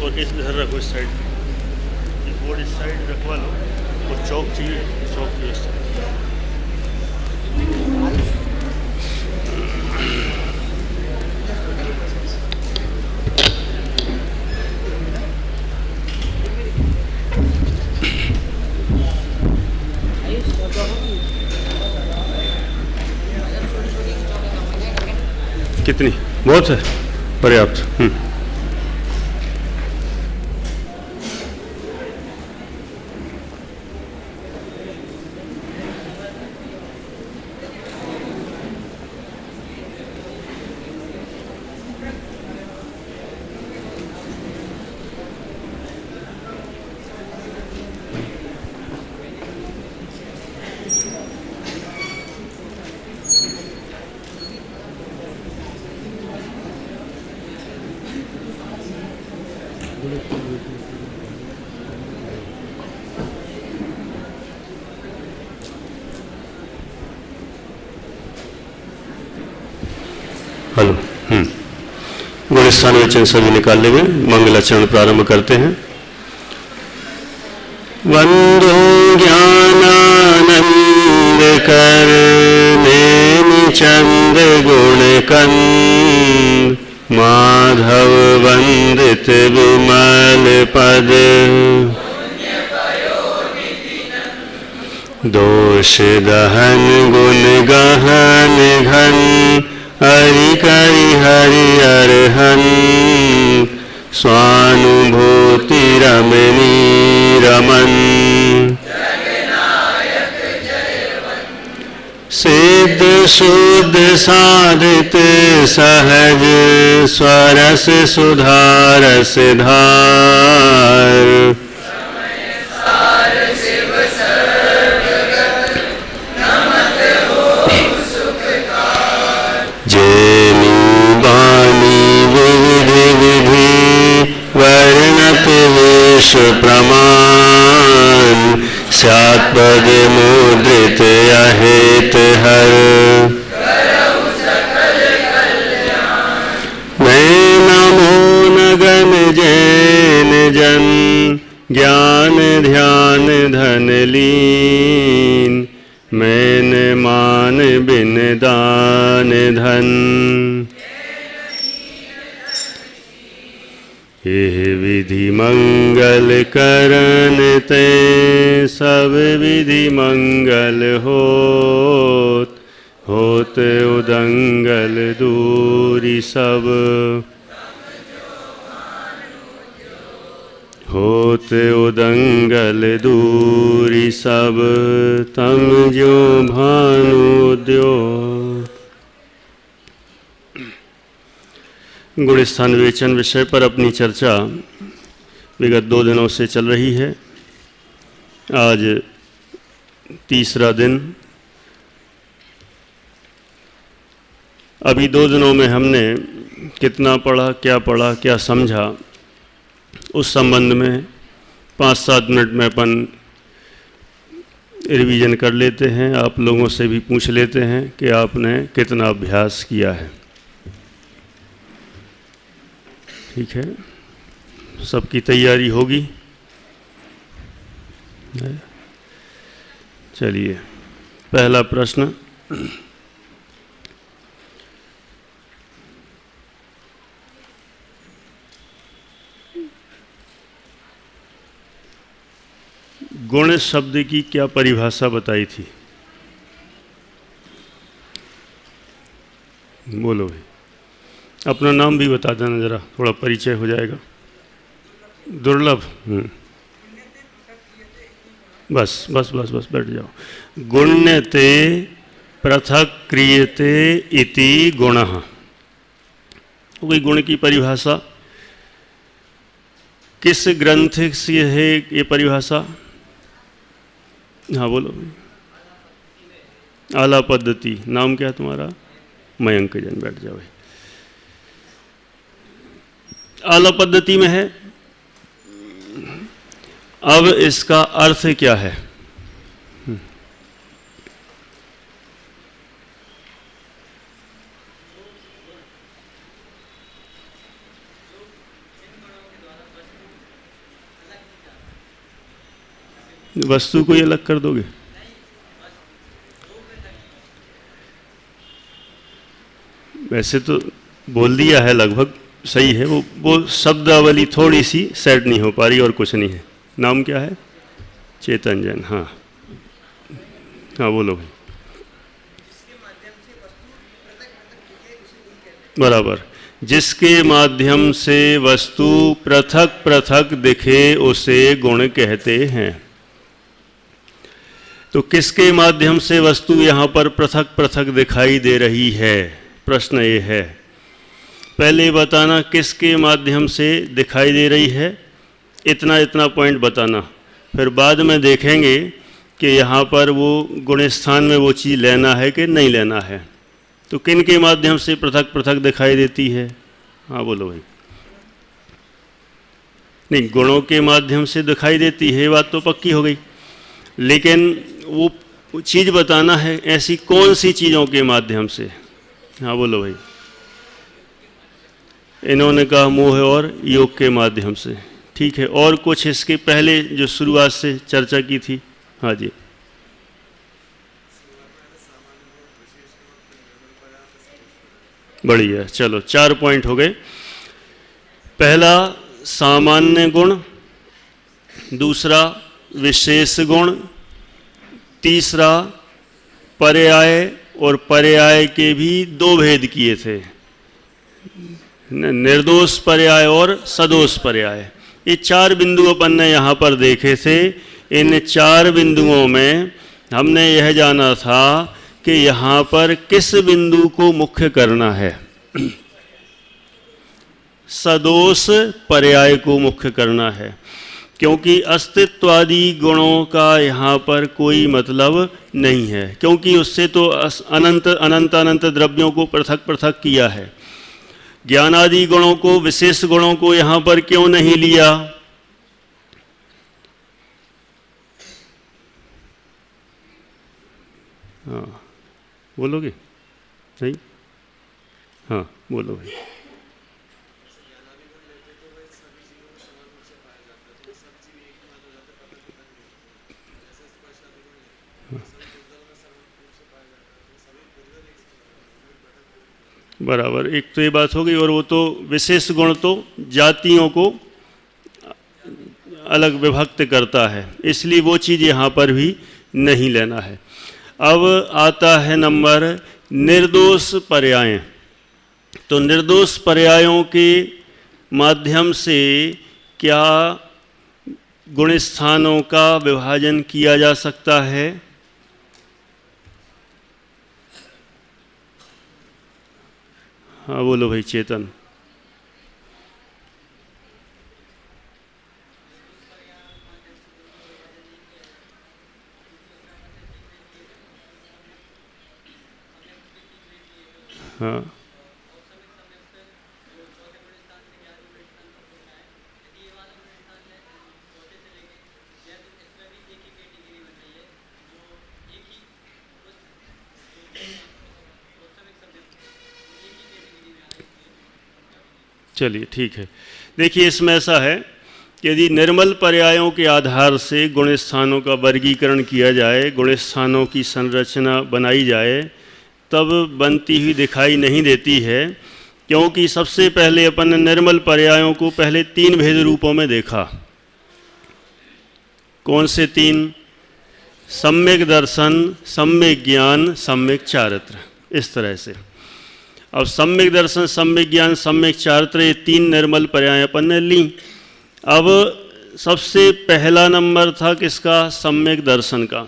और इस इधर रखो इस साइड, ये बोर्ड इस साइड रखवा लो, और चौक चाहिए, चौक की व्यवस्था। कितनी? बहुत है, पर्याप्त। हेलो। गुणस्थान वचन सभी निकाल लेंगे। मंगलाचरण प्रारंभ करते हैं। वंदो ज्ञानानंद कर नेमि चंद गुण कंद, माधव वंदित विमल पद, दोष दहन गुण गहन घन, हरि करि हरि अरहन, स्वानुभूति रमणी रमन, सिद्ध शुद्ध साधित सहज, स्वरस सुधारस धार, वर्णत वेश प्रमाण, स्यात्पद मुद्रित अहेत हर, मैं नमो नगन जैन जन, ज्ञान ध्यान धन लीन, मैन मान बिन दान धन, यह विधि मंगल करन ते, सब विधि मंगल होत, होत उदंगल दूरी सब, होत उदंगल दूरी सब, तम जो भानुद्योग। गुणस्थान विवेचन विषय पर अपनी चर्चा विगत 2 दिनों से चल रही है। आज तीसरा दिन। अभी 2 दिनों में हमने कितना पढ़ा, क्या समझा, उस संबंध में 5-7 मिनट में अपन रिवीजन कर लेते हैं। आप लोगों से भी पूछ लेते हैं कि आपने कितना अभ्यास किया है। ठीक है, सबकी तैयारी होगी। चलिए, पहला प्रश्न। गुण शब्द की क्या परिभाषा बताई थी? बोलो भाई। अपना नाम भी बता देना जरा, थोड़ा परिचय हो जाएगा। दुर्लभ। बस बस बस बस बैठ जाओ। गुण्यते पृथक क्रियते इति गुणः। कोई गुण की परिभाषा किस ग्रंथ से है ये परिभाषा? हाँ बोलो। आला पद्धति। नाम क्या है तुम्हारा? मयंक जन। बैठ जाओ भाई। आला पद्धति में है। अब इसका अर्थ क्या है? वस्तु को ही अलग कर दोगे? वैसे तो बोल दिया है, लगभग सही है। वो शब्दावली थोड़ी सी सेट नहीं हो पा रही, और कुछ नहीं है। नाम क्या है? चेतन जैन। हाँ हाँ, बोलो भाई। बराबर। जिसके माध्यम से वस्तु पृथक पृथक दिखे उसे गुण कहते हैं। तो किसके माध्यम से वस्तु यहाँ पर पृथक पृथक दिखाई दे रही है? प्रश्न ये है। पहले बताना किसके माध्यम से दिखाई दे रही है, इतना इतना पॉइंट बताना। फिर बाद में देखेंगे कि यहाँ पर वो गुण स्थान में वो चीज़ लेना है कि नहीं लेना है। तो किन के माध्यम से पृथक पृथक दिखाई देती है? हाँ बोलो भाई। नहीं, गुणों के माध्यम से दिखाई देती है, बात तो पक्की हो गई। लेकिन वो चीज़ बताना है, ऐसी कौन सी चीज़ों के माध्यम से? हाँ बोलो भाई। इन्होंने कहा मोह और योग के माध्यम से। ठीक है, और कुछ इसके पहले जो शुरुआत से चर्चा की थी? हाँ जी। बढ़िया, चलो 4 पॉइंट हो गए। पहला सामान्य गुण, दूसरा विशेष गुण, तीसरा पर्याय, और पर्याय के भी 2 भेद किए थे, निर्दोष पर्याय और सदोष पर्याय। ये 4 बिंदु अपन ने यहाँ पर देखे थे। इन 4 बिंदुओं में हमने यह जाना था कि यहाँ पर किस बिंदु को मुख्य करना है। सदोष पर्याय को मुख्य करना है, क्योंकि अस्तित्वादी गुणों का यहाँ पर कोई मतलब नहीं है, क्योंकि उससे तो अनंत अनंत अनंत द्रव्यों को पृथक पृथक किया है। ज्ञानादि गुणों को, विशेष गुणों को यहाँ पर क्यों नहीं लिया? हाँ बोलोगे? नहीं? हाँ बोलो भाई। बराबर, एक तो ये बात हो गई। और वो तो विशेष गुण तो जातियों को अलग विभक्त करता है, इसलिए वो चीज़ यहाँ पर भी नहीं लेना है। अब आता है नंबर निर्दोष पर्याय। तो निर्दोष पर्यायों के माध्यम से क्या गुण स्थानों का विभाजन किया जा सकता है? हाँ बोलो भाई चेतन। हाँ चलिए ठीक है। देखिए, इसमें ऐसा है कि यदि निर्मल पर्यायों के आधार से गुण स्थानों का वर्गीकरण किया जाए, गुण स्थानों की संरचना बनाई जाए, तब बनती हुई दिखाई नहीं देती है। क्योंकि सबसे पहले अपन ने निर्मल पर्यायों को पहले 3 भेद रूपों में देखा। कौन से 3? सम्यक दर्शन, सम्यक ज्ञान, सम्यक चारित्र, इस तरह से। अब सम्यक दर्शन, सम्यक ज्ञान, सम्यक चारित्र, ये 3 निर्मल पर्याय अपन ने ली। अब सबसे पहला नंबर था किसका? सम्यक दर्शन का।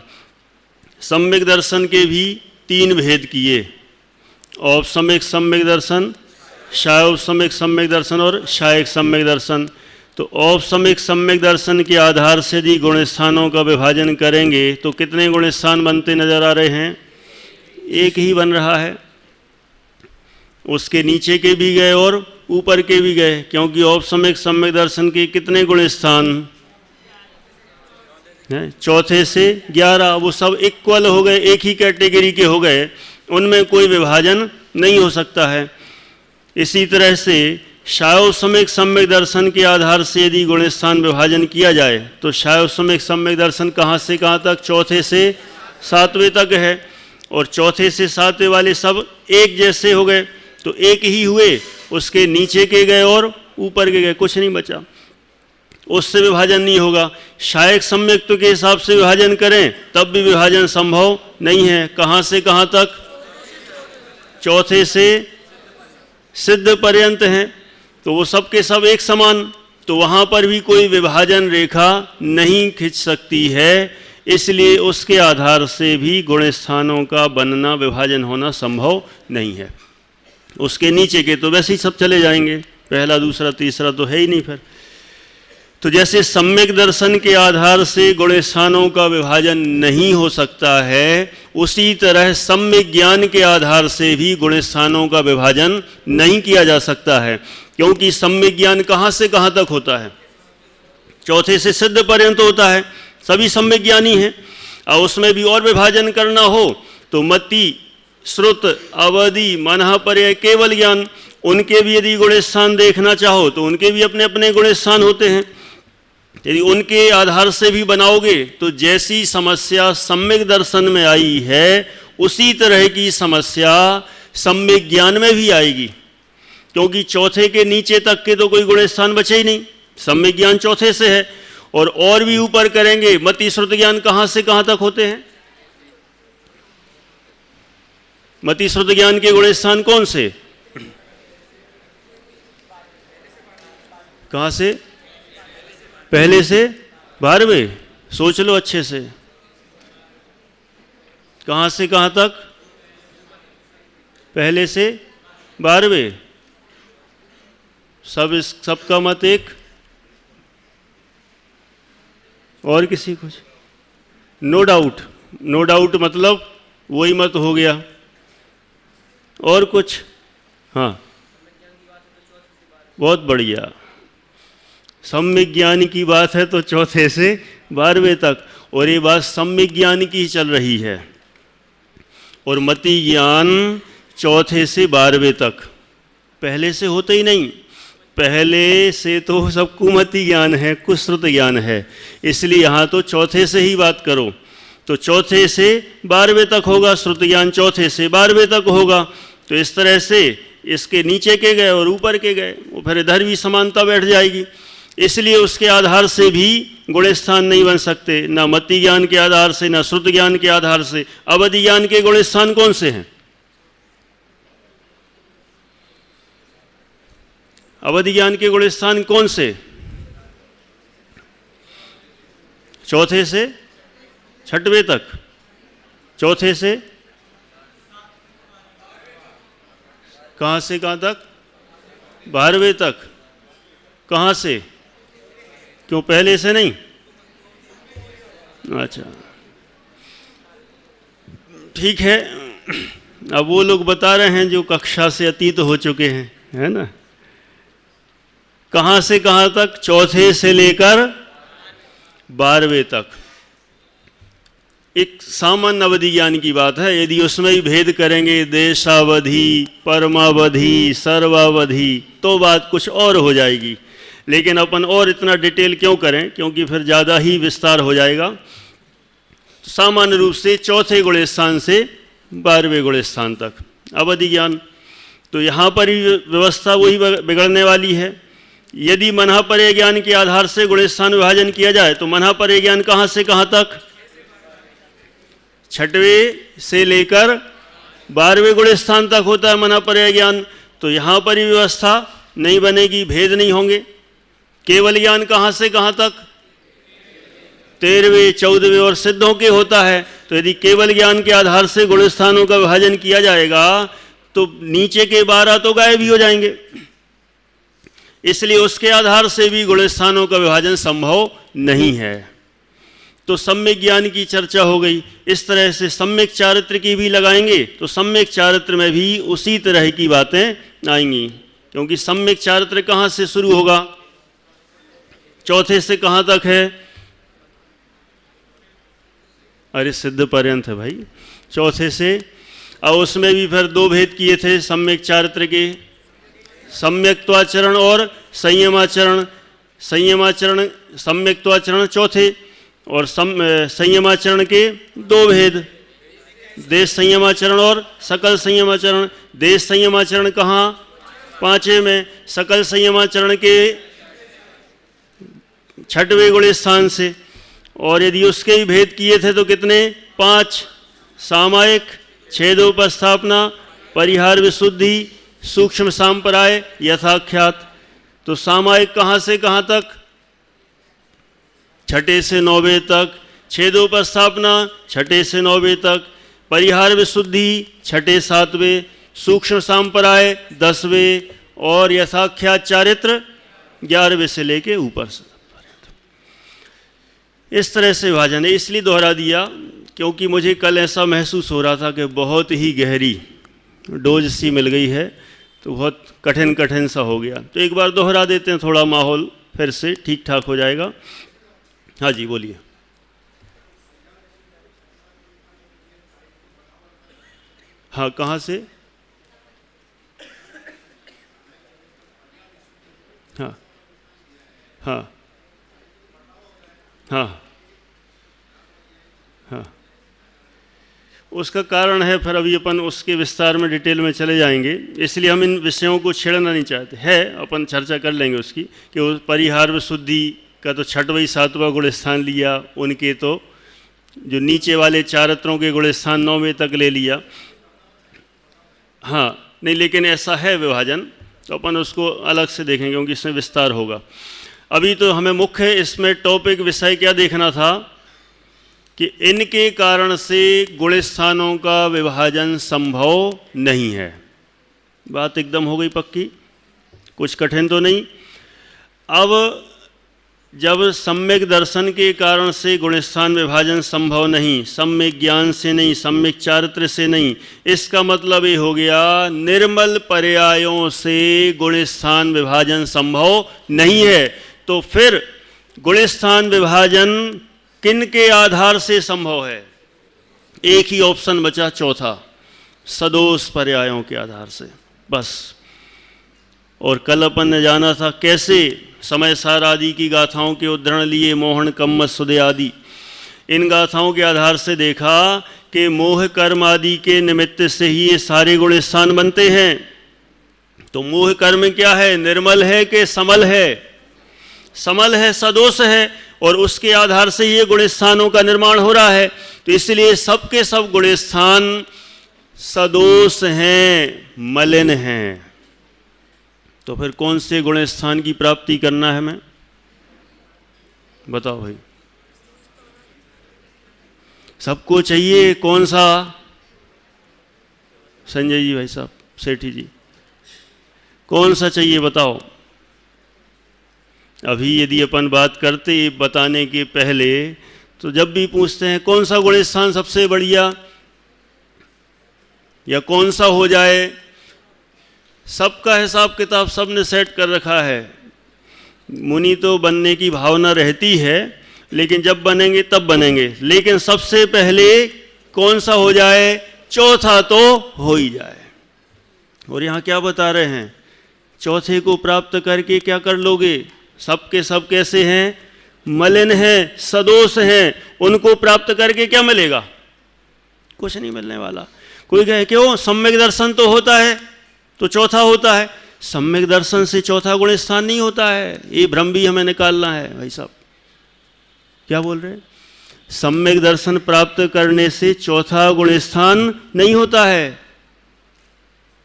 सम्यक दर्शन के भी 3 भेद किए। औपसम्यक सम्यक दर्शन, शायोपसम्यक सम्यक दर्शन और शायक सम्यक दर्शन। तो औपसम्यक सम्यक दर्शन के आधार से यदि गुण स्थानों का विभाजन करेंगे तो कितने गुण स्थान बनते नजर आ रहे हैं? एक ही बन रहा है। उसके नीचे के भी गए और ऊपर के भी गए, क्योंकि औपसम्यक सम्यक दर्शन के कितने गुण स्थान हैं? 4 से 11। वो सब इक्वल हो गए, एक ही कैटेगरी के हो गए, उनमें कोई विभाजन नहीं हो सकता है। इसी तरह से शायव सम्यक सम्यक दर्शन के आधार से यदि गुणस्थान विभाजन किया जाए तो शायव सम्यक सम्यक दर्शन कहाँ से कहाँ तक? चौथे से सातवें तक है, और चौथे से सातवें वाले सब एक जैसे हो गए, तो एक ही हुए, उसके नीचे के गए और ऊपर के गए, कुछ नहीं बचा, उससे विभाजन नहीं होगा। शायक सम्यक्त्व के हिसाब से विभाजन करें तब भी विभाजन संभव नहीं है। कहाँ से कहाँ तक? चौथे से सिद्ध पर्यंत हैं, तो वो सब के सब एक समान, तो वहाँ पर भी कोई विभाजन रेखा नहीं खिंच सकती है, इसलिए उसके आधार से भी गुण स्थानों का बनना विभाजन होना संभव नहीं है। उसके नीचे के तो वैसे ही सब चले जाएंगे, पहला दूसरा तीसरा तो है ही नहीं फिर। तो जैसे सम्यक दर्शन के आधार से गुण स्थानों का विभाजन नहीं हो सकता है, उसी तरह सम्यक ज्ञान के आधार से भी गुण स्थानों का विभाजन नहीं किया जा सकता है, क्योंकि सम्यक ज्ञान कहाँ से कहाँ तक होता है? चौथे से सिद्ध पर्यंत होता है, सभी सम्यक ज्ञानी हैं। और उसमें भी और विभाजन करना हो तो मति, श्रुत, अवधि, मनः, पर्याय, केवल ज्ञान, उनके भी यदि गुण स्थान देखना चाहो तो उनके भी अपने अपने गुण स्थान होते हैं। यदि उनके आधार से भी बनाओगे तो जैसी समस्या सम्यक दर्शन में आई है उसी तरह की समस्या सम्यक ज्ञान में भी आएगी, क्योंकि चौथे के नीचे तक के तो कोई गुण स्थान बचे ही नहीं, सम्यक ज्ञान चौथे से है, और भी ऊपर करेंगे मति श्रुत ज्ञान कहाँ से कहाँ तक होते हैं? मति श्रुत ज्ञान के गुण स्थान कौन से? कहाँ से? पहले से 12वें, सोच लो अच्छे से, कहाँ से कहाँ तक? पहले से 12वें, सबका मत एक, और किसी कुछ? नो डाउट, नो डाउट मतलब वही मत हो गया, और कुछ? हाँ, बहुत बढ़िया, सम्यक ज्ञान की बात है तो चौथे से 12वें तक, और ये बात सम्यक ज्ञान की ही चल रही है, और मति ज्ञान चौथे से 12वें तक, पहले से होते ही नहीं, पहले से तो सब कुमति ज्ञान है, कुछ श्रुत ज्ञान है, इसलिए यहाँ तो चौथे से ही बात करो, तो चौथे से 12वें तक होगा, श्रुत ज्ञान चौथे से 12वें तक होगा, तो इस तरह से इसके नीचे के गए और ऊपर के गए, वो फिर इधर भी समानता बैठ जाएगी, इसलिए उसके आधार से भी गुण स्थान नहीं बन सकते, ना मति ज्ञान के आधार से, ना श्रुत ज्ञान के आधार से। अवधि ज्ञान के गुण स्थान कौन से हैं? अवधि ज्ञान के गुण स्थान कौन से? चौथे से 6वें तक, चौथे से कहाँ से कहाँ तक? 12वें तक, कहाँ से? क्यों पहले से नहीं? अच्छा ठीक है, अब वो लोग बता रहे हैं जो कक्षा से अतीत हो चुके हैं, है ना? कहाँ से कहाँ तक? चौथे से लेकर 12वें तक। एक सामान्य अवधि ज्ञान की बात है, यदि उसमें ही भेद करेंगे देशावधि, परमावधि, सर्वावधि, तो बात कुछ और हो जाएगी, लेकिन अपन और इतना डिटेल क्यों करें, क्योंकि फिर ज़्यादा ही विस्तार हो जाएगा। तो सामान्य रूप से चौथे गुण स्थान से 12वें गुण स्थान तक अवधि ज्ञान, तो यहाँ पर ही व्यवस्था वही बिगड़ने वाली है। यदि मनः पर्याय ज्ञान के आधार से गुण स्थान विभाजन किया जाए तो मनः पर्याय ज्ञान कहाँ से कहाँ तक? 6वें से लेकर 12वें गुण स्थान तक होता है मनः पर्याय ज्ञान, तो यहाँ पर ही व्यवस्था नहीं बनेगी, भेद नहीं होंगे। केवल ज्ञान कहाँ से कहाँ तक? 13वें, 14वें और सिद्धों के होता है, तो यदि केवल ज्ञान के आधार से गुण स्थानों का विभाजन किया जाएगा तो नीचे के 12 तो गायब ही हो जाएंगे, इसलिए उसके आधार से भी गुण स्थानों का विभाजन संभव नहीं है। तो सम्यक ज्ञान की चर्चा हो गई। इस तरह से सम्यक चारित्र की भी लगाएंगे तो सम्यक चारित्र में भी उसी तरह की बातें आएंगी, क्योंकि सम्यक चारित्र कहाँ से शुरू होगा? चौथे से कहाँ तक है? अरे सिद्ध पर्यंत है भाई, चौथे से। और उसमें भी फिर 2 भेद किए थे सम्यक चारित्र के, सम्यक्त्वाचरण और संयमाचरण। संयमाचरण सम्यक्त्वाचरण चौथे, और संयमाचरण के दो भेद, देश संयमाचरण और सकल संयमाचरण। देश संयमाचरण कहाँ? पांचवें में। सकल संयमाचरण के छठवें गुण स्थान से। और यदि उसके ही भेद किए थे तो कितने? 5। सामायिक, छेदोपस्थापना, परिहार विशुद्धि, सूक्ष्म सांपराय, यथाख्यात। तो सामायिक कहाँ से कहाँ तक? छठे से नौवें तक। छेदोपस्थापना छठे से नौवें तक। परिहार विशुद्धि छठे सातवें। सूक्ष्म सांपराय 10वें। और यथाख्यात चारित्र 11वें से लेके ऊपर से। इस तरह से विभाजन है। इसलिए दोहरा दिया क्योंकि मुझे कल ऐसा महसूस हो रहा था कि बहुत ही गहरी डोज सी मिल गई है, तो बहुत कठिन कठिन सा हो गया। तो एक बार दोहरा देते हैं, थोड़ा माहौल फिर से ठीक ठाक हो जाएगा। हाँ जी, बोलिए। हाँ, कहाँ से? हाँ हाँ हाँ हाँ, उसका कारण है, फिर अभी अपन उसके विस्तार में डिटेल में चले जाएंगे, इसलिए हम इन विषयों को छेड़ना नहीं चाहते। है अपन चर्चा कर लेंगे उसकी, कि वो परिहार विशुद्धि का तो छठवां सातवां गुण स्थान लिया, उनके तो जो नीचे वाले चारित्रों के गुण स्थान 9वें तक ले लिया। हाँ नहीं, लेकिन ऐसा है विभाजन, तो अपन उसको अलग से देखेंगे क्योंकि इसमें विस्तार होगा। अभी तो हमें मुख्य इसमें टॉपिक विषय क्या देखना था कि इनके कारण से गुण स्थानों का विभाजन संभव नहीं है। बात एकदम हो गई पक्की, कुछ कठिन तो नहीं। अब जब सम्यक दर्शन के कारण से गुणस्थान विभाजन संभव नहीं, सम्यक ज्ञान से नहीं, सम्यक चारित्र से नहीं, इसका मतलब ये हो गया निर्मल पर्यायों से गुणस्थान विभाजन संभव नहीं है। तो फिर गुणस्थान विभाजन किन के आधार से संभव है? एक ही ऑप्शन बचा चौथा, सदोष पर्यायों के आधार से, बस। और कल अपन ने जाना था कैसे समय सार आदि की गाथाओं के उद्धरण लिए, मोहन कम्मत सुदे आदि, इन गाथाओं के आधार से देखा कि मोह कर्म आदि के निमित्त से ही ये सारे गुण स्थान बनते हैं। तो मोह कर्म क्या है? निर्मल है कि समल है? समल है, सदोष है, और उसके आधार से ये गुण स्थानों का निर्माण हो रहा है। तो इसलिए सबके सब गुण स्थान सदोष हैं, मलिन हैं। तो फिर कौन से गुण स्थान की प्राप्ति करना है हमें? बताओ भाई। सबको चाहिए, कौन सा? संजय जी, भाई साहब, सेठी जी, कौन सा चाहिए बताओ? अभी यदि अपन बात करते बताने के पहले, तो जब भी पूछते हैं कौन सा गुण स्थान सबसे बढ़िया या कौन सा हो जाए, सबका हिसाब किताब सबने सेट कर रखा है। मुनि तो बनने की भावना रहती है, लेकिन जब बनेंगे तब बनेंगे। लेकिन सबसे पहले कौन सा हो जाए? चौथा तो हो ही जाए। और यहाँ क्या बता रहे हैं? चौथे को प्राप्त करके क्या कर लोगे? सबके सब कैसे हैं? मलिन हैं, सदोष हैं। उनको प्राप्त करके क्या मिलेगा? कुछ नहीं मिलने वाला। कोई कहे क्यों? सम्यक दर्शन तो होता है तो चौथा होता है। सम्यक दर्शन से चौथा गुण स्थान नहीं होता है, ये भ्रम भी हमें निकालना है। भाई साहब क्या बोल रहे हैं? सम्यक दर्शन प्राप्त करने से चौथा गुण स्थान नहीं होता है।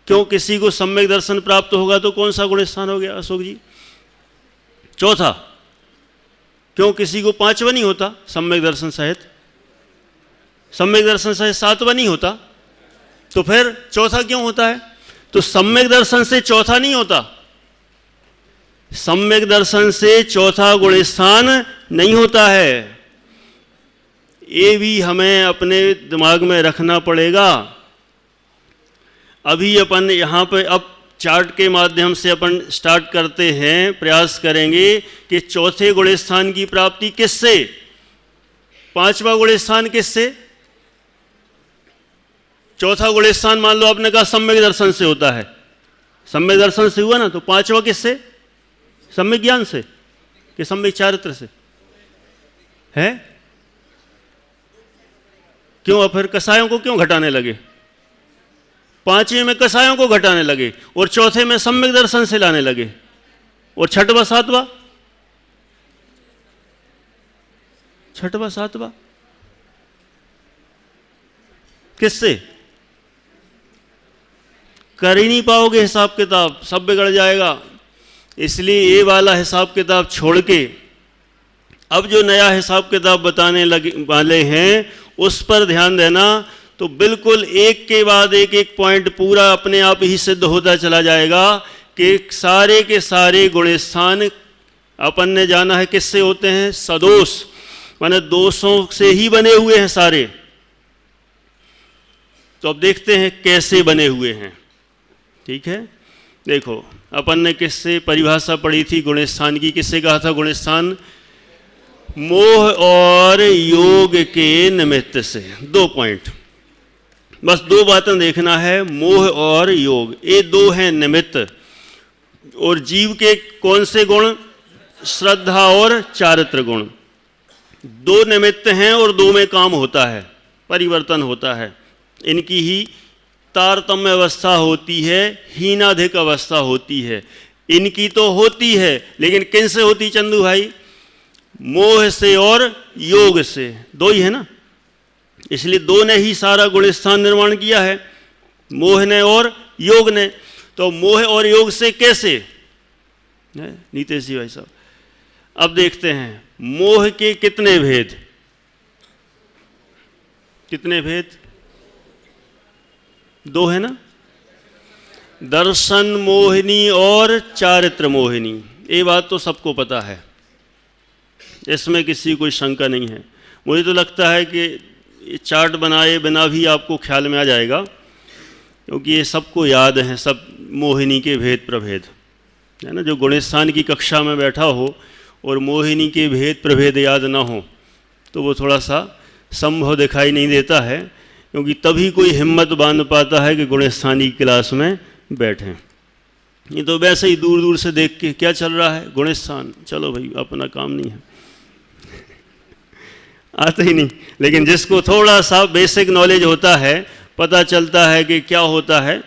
क्यों? किसी को सम्यक दर्शन प्राप्त होगा तो कौन सा गुण स्थान हो गया अशोक जी? चौथा। क्यों? किसी को पांचवा नहीं होता सम्यक दर्शन सहित? सम्यक दर्शन सहित सातवां नहीं होता, तो फिर चौथा क्यों होता है? तो सम्यक दर्शन से चौथा नहीं होता, सम्यक दर्शन से चौथा गुण स्थान नहीं होता है। ये भी हमें अपने दिमाग में रखना पड़ेगा। अभी अपन यहाँ पे अब चार्ट के माध्यम से अपन स्टार्ट करते हैं, प्रयास करेंगे कि चौथे गुण स्थान की प्राप्ति किससे? पांचवा गुण स्थान किससे? चौथा गुण स्थान मान लो आपने कहा सम्यक दर्शन से होता है, सम्यक दर्शन से हुआ ना, तो पांचवा किससे? सम्यक ज्ञान से कि सम्यक चारित्र से है? क्यों? अब फिर कसायों को क्यों घटाने लगे? पांचवें में कसायों को घटाने लगे और चौथे में सम्यक दर्शन से लाने लगे, और छठवा सातवा किससे? कर ही नहीं पाओगे हिसाब किताब, सब बिगड़ जाएगा। इसलिए ये वाला हिसाब किताब छोड़ के अब जो नया हिसाब किताब बताने लगे वाले हैं उस पर ध्यान देना, तो बिल्कुल एक के बाद एक पॉइंट पूरा अपने आप ही सिद्ध होता चला जाएगा कि सारे के सारे गुणस्थान अपन ने जाना है किससे होते हैं? सदोष, माने दोषों से ही बने हुए हैं सारे। तो अब देखते हैं कैसे बने हुए हैं। ठीक है, देखो अपन ने किससे परिभाषा पढ़ी थी गुणस्थान की? किससे कहा था गुणस्थान? मोह और योग के निमित्त से। 2 पॉइंट, बस 2 बातें देखना है, मोह और योग, ये 2 हैं निमित्त। और जीव के कौन से गुण? श्रद्धा और चारित्र गुण। 2 निमित्त हैं और 2 में काम होता है, परिवर्तन होता है। इनकी ही तारतम्य अवस्था होती है, हीनाधिक अवस्था होती है। इनकी तो होती है, लेकिन किन से होती चंदू भाई? मोह से और योग से। 2 ही है ना, इसलिए 2 ने ही सारा गुणस्थान निर्माण किया है, मोह ने और योग ने। तो मोह और योग से कैसे? नीतेश जी भाई साहब, अब देखते हैं मोह के कितने भेद? कितने भेद? 2 है ना, दर्शन मोहिनी और चारित्र मोहिनी। ये बात तो सबको पता है, इसमें किसी कोई शंका नहीं है। मुझे तो लगता है कि चार्ट बनाए बिना भी आपको ख्याल में आ जाएगा, क्योंकि ये सबको याद है, सब मोहिनी के भेद प्रभेद है ना। जो गुणस्थान की कक्षा में बैठा हो और मोहिनी के भेद प्रभेद याद ना हो तो वो थोड़ा सा संभव दिखाई नहीं देता है, क्योंकि तभी कोई हिम्मत बांध पाता है कि गुणस्थान की क्लास में बैठें। ये तो वैसे ही दूर दूर से देख के क्या चल रहा है गुणस्थान, चलो भाई अपना काम नहीं है, आता ही नहीं। लेकिन जिसको थोड़ा सा बेसिक नॉलेज होता है, पता चलता है कि क्या होता है,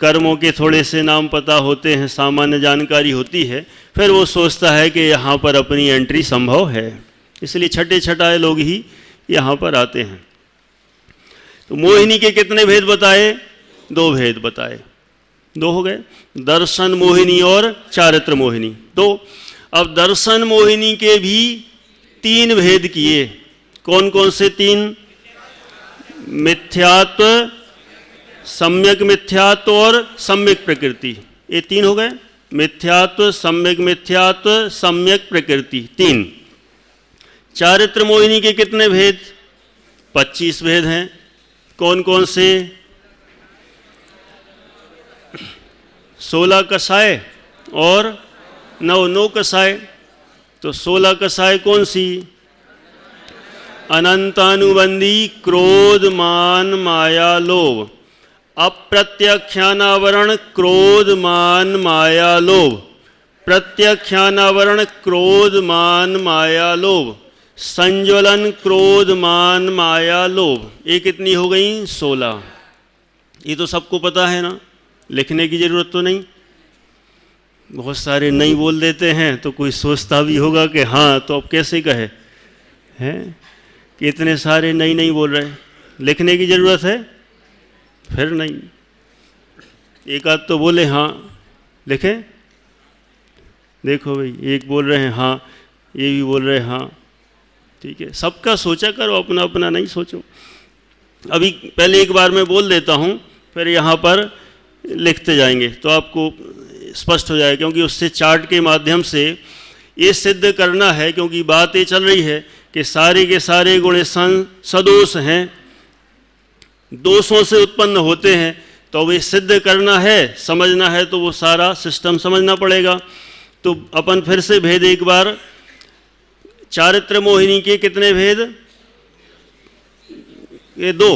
कर्मों के थोड़े से नाम पता होते हैं, सामान्य जानकारी होती है, फिर वो सोचता है कि यहाँ पर अपनी एंट्री संभव है। इसलिए छठे छठाए लोग ही यहाँ पर आते हैं। तो मोहिनी के कितने भेद बताए? 2 भेद बताए। 2 हो गए, दर्शन मोहिनी और चारित्र मोहिनी। 2। अब दर्शन मोहिनी के भी 3 भेद किए। कौन कौन से 3? मिथ्यात्व, सम्यक मिथ्यात्व और सम्यक प्रकृति। ये 3 हो गए, मिथ्यात्व, सम्यक प्रकृति, 3। चारित्र मोहिनी के कितने भेद? 25 भेद हैं। कौन कौन से? 16 कसाय और 9 कसाय। तो 16 कसाय कौन सी? अनंतानुबंधी, क्रोध, मान, माया, लोभ। अप्रत्यक्षानावरण, क्रोध, मान, माया, लोभ। प्रत्यक्षानावरण, क्रोध, मान, माया, लोभ। संज्वलन, क्रोध, मान, माया, लोभ। ये कितनी हो गई? 16। ये तो सबको पता है ना, लिखने की जरूरत तो नहीं। बहुत सारे नहीं बोल देते हैं तो कोई सोचता भी होगा कि हाँ तो अब कैसे कहे हैं कि इतने सारे नहीं बोल रहे, लिखने की जरूरत है? फिर नहीं, एक आध तो बोले हाँ, लिखे। देखो भाई, एक बोल रहे हैं हाँ, ये भी बोल रहे हैं हाँ, ठीक है। सबका सोचा करो, अपना अपना नहीं सोचो। अभी पहले एक बार मैं बोल देता हूँ, फिर यहाँ पर लिखते जाएंगे तो आपको स्पष्ट हो जाएगा, क्योंकि उससे चार्ट के माध्यम से ये सिद्ध करना है, क्योंकि बात ये चल रही है कि सारे के सारे गुण सदोष हैं, दोषों से उत्पन्न होते हैं। तो वे सिद्ध करना है, समझना है, तो वो सारा सिस्टम समझना पड़ेगा। तो अपन फिर से भेद एक बार, चारित्र मोहिनी के कितने भेद? ये 2।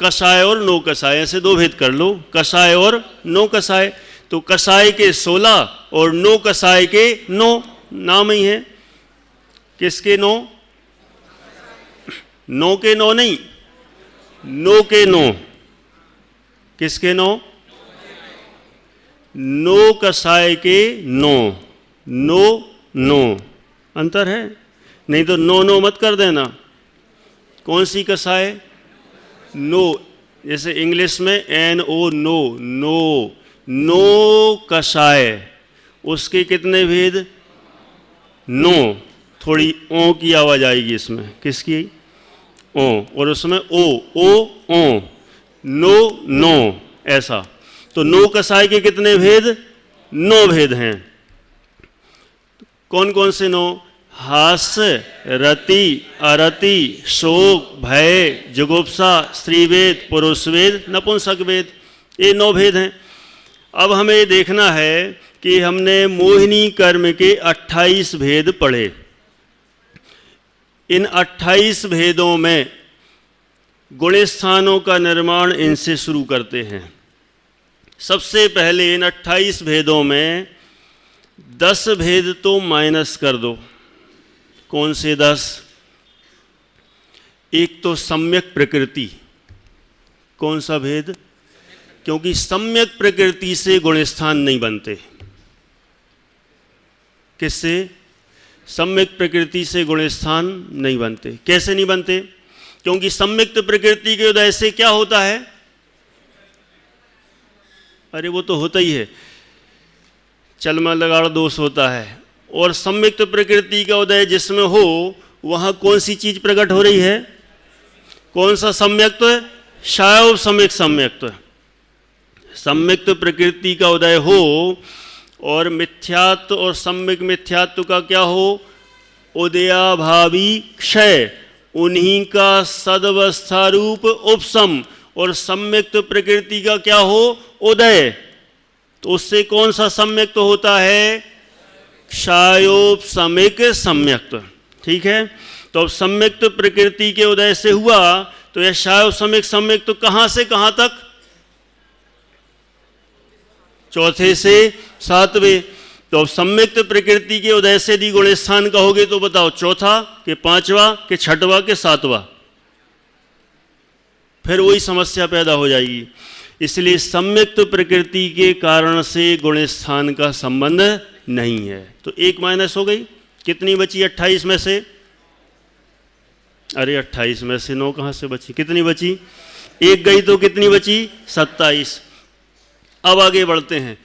कसाय और नो कसाय, ऐसे दो भेद कर लो, कसाय और नो कसाय। तो कसाय के 16 और नो कसाय के 9, नाम ही है। किसके 9? नो के 9 नहीं, नो के 9। किसके 9? नो कसाय के 9, नो नो, अंतर है। नहीं तो नो नो मत कर देना। कौन सी कसाय? नो, जैसे इंग्लिश में NO, नो, नो, नो कसाय, उसके कितने भेद? 9। थोड़ी ओ की आवाज आएगी इसमें। किसकी? ओ। और उसमें ओ, नो नो, ऐसा। तो नो कसाय के कितने भेद? 9 भेद हैं। कौन कौन से 9? हास्य, रति, अरति, शोक, भय, जुगुप्सा, स्त्रीवेद, पुरुषवेद, नपुंसकवेद, ये 9 भेद हैं। अब हमें देखना है कि हमने मोहिनी कर्म के 28 भेद पढ़े। इन 28 भेदों में गुणस्थानों का निर्माण इनसे शुरू करते हैं। सबसे पहले इन 28 भेदों में 10 भेद तो माइनस कर दो। कौन से 10? एक तो सम्यक प्रकृति। कौन सा भेद? क्योंकि सम्यक प्रकृति से गुणस्थान नहीं बनते। किससे? सम्यक प्रकृति से गुणस्थान नहीं बनते। कैसे नहीं बनते? क्योंकि सम्यक प्रकृति के उदय से क्या होता है? अरे वो तो होता ही है, चलमा लगाड़ दोष होता है। और सम्यक्त प्रकृति का उदय जिसमें हो वहां कौन सी चीज प्रकट हो रही है? कौन सा सम्यक्त? शायव सम्यक सम्यक्त। सम्यक्त प्रकृति का उदय हो और मिथ्यात्व और सम्यक मिथ्यात्व का क्या हो? उदयाभावी क्षय, उन्हीं का सदवस्था रूप उपशम। और सम्यक्त प्रकृति का क्या हो? उदय। तो उससे कौन सा सम्यक्त होता है? क्षयोपशमिक सम्यक्त। ठीक है, तो अब सम्यक्त प्रकृति के उदय से हुआ तो यह क्षयोपशमिक सम्यक्त तो कहां से कहां तक? चौथे से 7वें। तो सम्यक्त प्रकृति के उदय से यदि गुणस्थान कहोगे तो बताओ, चौथा कि 5वां कि 6वां कि 7वां? फिर वही समस्या पैदा हो जाएगी। इसलिए सम्यक्त प्रकृति के कारण से गुणस्थान का संबंध नहीं है। तो 1 माइनस हो गई। कितनी बची 28 में से? अरे 28 में से 9 कहां से बची? कितनी बची? 1 गई तो कितनी बची? 27। अब आगे बढ़ते हैं।